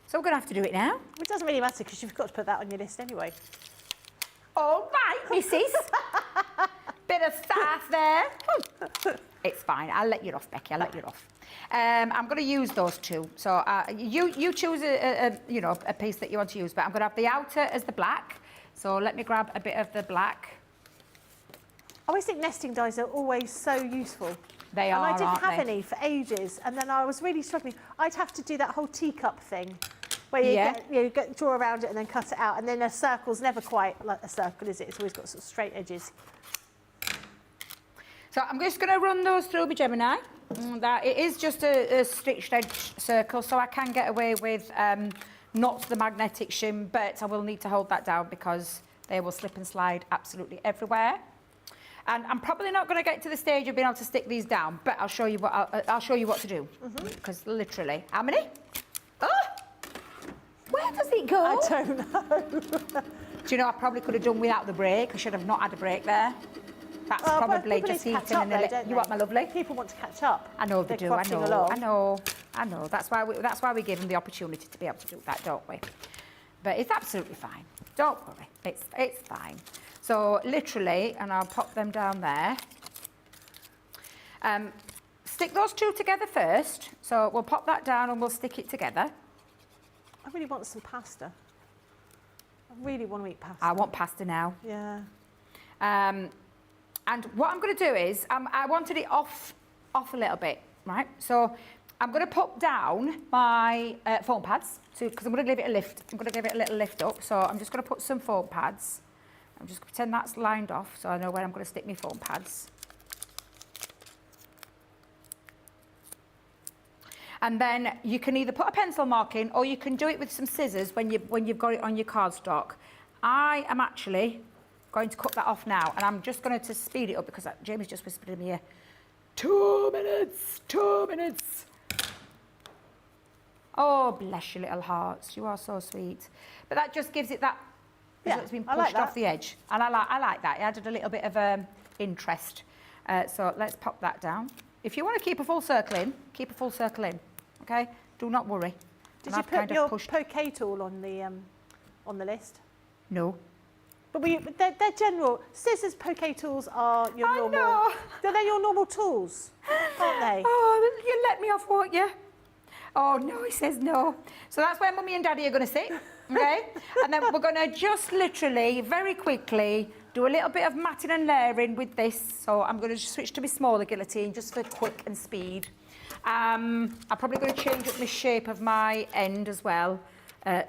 So we're going to have to do it now. It doesn't really matter because you've got to put that on your list anyway. All right, missus. Bit of sass there. It's fine. I'll let you off, Becky. I'll let you off. I'm going to use those two. So you choose a piece that you want to use, but I'm going to have the outer as the black. So let me grab a bit of the black. I always think nesting dies are always so useful. They are, and I didn't have they? any for ages, and then I was really struggling. I'd have to do that whole teacup thing, where you draw around it and then cut it out, and then a circle's never quite like a circle, is it? It's always got sort of straight edges. So I'm just going to run those through my Gemini. That it is just a stitched edge circle, so I can get away with not the magnetic shim, but I will need to hold that down because they will slip and slide absolutely everywhere. And I'm probably not going to get to the stage of being able to stick these down, but I'll show you what I'll show you what to do. Because literally, how many? Oh, where does it go? I don't know. Do you know, I probably could have done without the break. I should have not had a break there. That's probably just heating and you want my lovely? People want to catch up. I know they They're do. I crossing know. along. I know. That's why we give them the opportunity to be able to do that, don't we? But it's absolutely fine. Don't worry. It's fine. So literally, and I'll pop them down there. Stick those two together first. So we'll pop that down and we'll stick it together. I really want some pasta. I really want to eat pasta. I want pasta now. Yeah. And what I'm going to do is, I wanted it off a little bit, right? So I'm going to pop down my foam pads, because I'm going to give it a lift. I'm going to give it a little lift up. So I'm just going to put some foam pads. I'm just going to pretend that's lined off so I know where I'm going to stick my foam pads. And then you can either put a pencil mark in or you can do it with some scissors when you've got it on your cardstock. I am actually going to cut that off now, and I'm just going to speed it up because Jamie's just whispered in my ear, 2 minutes, 2 minutes. Oh, bless your little hearts. You are so sweet. But that just gives it that, it's been pushed off the edge. And I like that. It added a little bit of interest. So let's pop that down. If you want to keep a full circle in, keep a full circle in. Okay? Do not worry. Did you put your poke tool on the list? No. But they're general. Scissors, poke tools are your normal. know. They're your normal tools, aren't they? Oh, you let me off, won't you? Oh, no, he says no. So that's where Mummy and Daddy are going to sit, okay? And then we're going to just literally, very quickly, do a little bit of matting and layering with this. So I'm going to switch to my smaller guillotine just for quick and speed. I'm probably going to change up the shape of my end as well.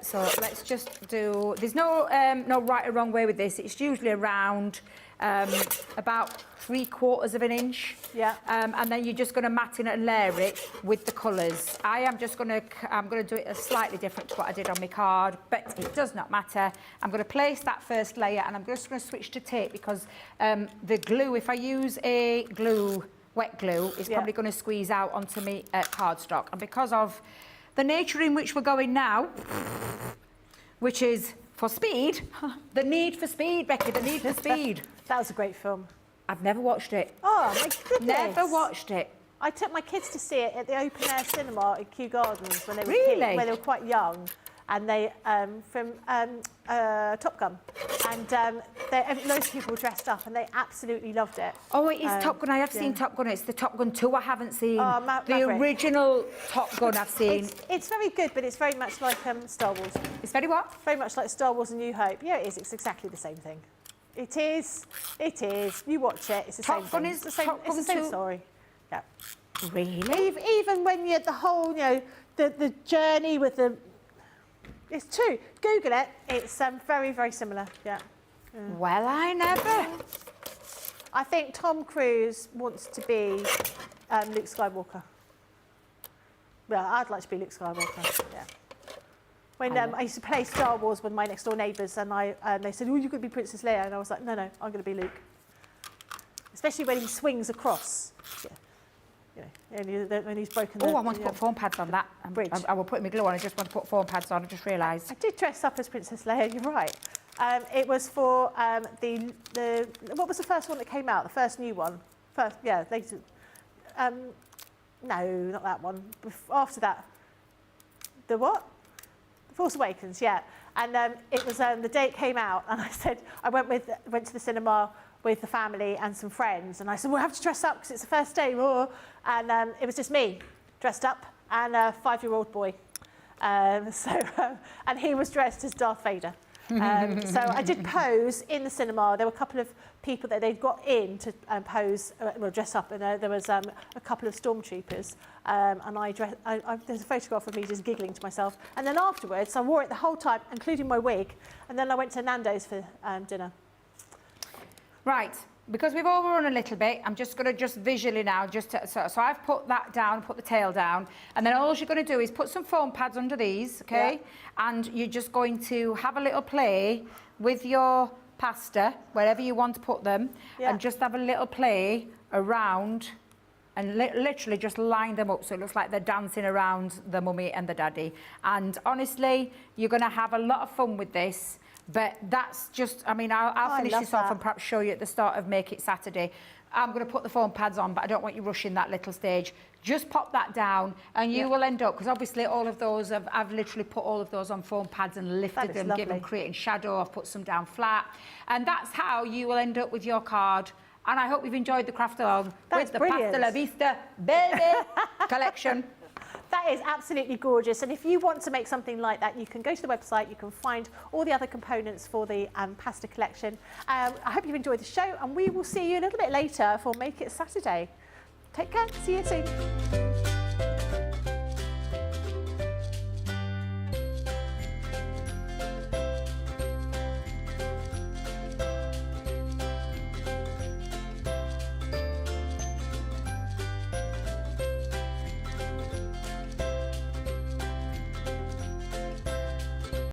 So let's just do, there's no right or wrong way with this. It's usually around about 3/4 of an inch. Yeah. And then you're just going to mat in and layer it with the colours. I'm going to do it slightly different to what I did on my card, but it does not matter. I'm going to place that first layer and I'm just going to switch to tape because the glue, if I use a wet glue, is probably going to squeeze out onto me cardstock. And because of the nature in which we're going now, which is for speed, the need for speed, Becky, the need for speed. That was a great film. I've never watched it. Oh, my goodness. Never watched it. I took my kids to see it at the open air cinema at Kew Gardens when they were Really? when they were quite young, and they from Top Gun. And loads of people were dressed up and they absolutely loved it. Oh, it is Top Gun. I have seen Top Gun. It's the Top Gun 2 I haven't seen. Oh, the Maverick. original Top Gun I've seen. It's very good, but it's very much like Star Wars. It's very what? Very much like Star Wars and New Hope. Yeah, it is. It's exactly the same thing. It is. It is. You watch it. It's the same thing. It's the same, it's the same story. Yeah. Really? Even when you had the whole, the journey with the... It's true. Google it. It's very, very similar. Yeah. Well, I never. I think Tom Cruise wants to be Luke Skywalker. Well, I'd like to be Luke Skywalker. Yeah. When I used to play Star Wars with my next door neighbours, and they said, "Oh, you could be Princess Leia," and I was like, "No, I'm going to be Luke." Especially when he swings across. Yeah. When he's broken the... Oh, I want to put foam pads on that. Bridge. I will put my glue on. I just want to put foam pads on. I just realised. I did dress up as Princess Leia, you're right. It was for the... What was the first one that came out? The first new one? Later. No, not that one. After that. The what? The Force Awakens, yeah. And it was the day it came out, and I went to the cinema with the family and some friends, and I said, we'll have to dress up because it's the first day. And it was just me dressed up and a 5-year-old boy. And he was dressed as Darth Vader. So I did pose in the cinema. There were a couple of people that they'd got in to pose, dress up, and there was a couple of stormtroopers. And there's a photograph of me just giggling to myself. And then afterwards, I wore it the whole time, including my wig. And then I went to Nando's for dinner. Right, because we've overrun a little bit, I'm just going to visually now, so I've put that down, put the tail down, and then all you're going to do is put some foam pads under these, okay? Yeah. And you're just going to have a little play with your pasta, wherever you want to put them, and just have a little play around and literally just line them up so it looks like they're dancing around the mummy and the daddy. And honestly, you're going to have a lot of fun with this. But that's just, I'll finish this off and perhaps show you at the start of Make It Saturday. I'm going to put the foam pads on, but I don't want you rushing that little stage. Just pop that down and you will end up, because obviously all of those, I've literally put all of those on foam pads and lifted them, given them creating shadow, I've put some down flat. And that's how you will end up with your card. And I hope you've enjoyed the craft along with the Pasta La Vista Baby collection. That is absolutely gorgeous. And if you want to make something like that, you can go to the website. You can find all the other components for the pasta collection. I hope you've enjoyed the show, and we will see you a little bit later for Make It Saturday. Take care. See you soon.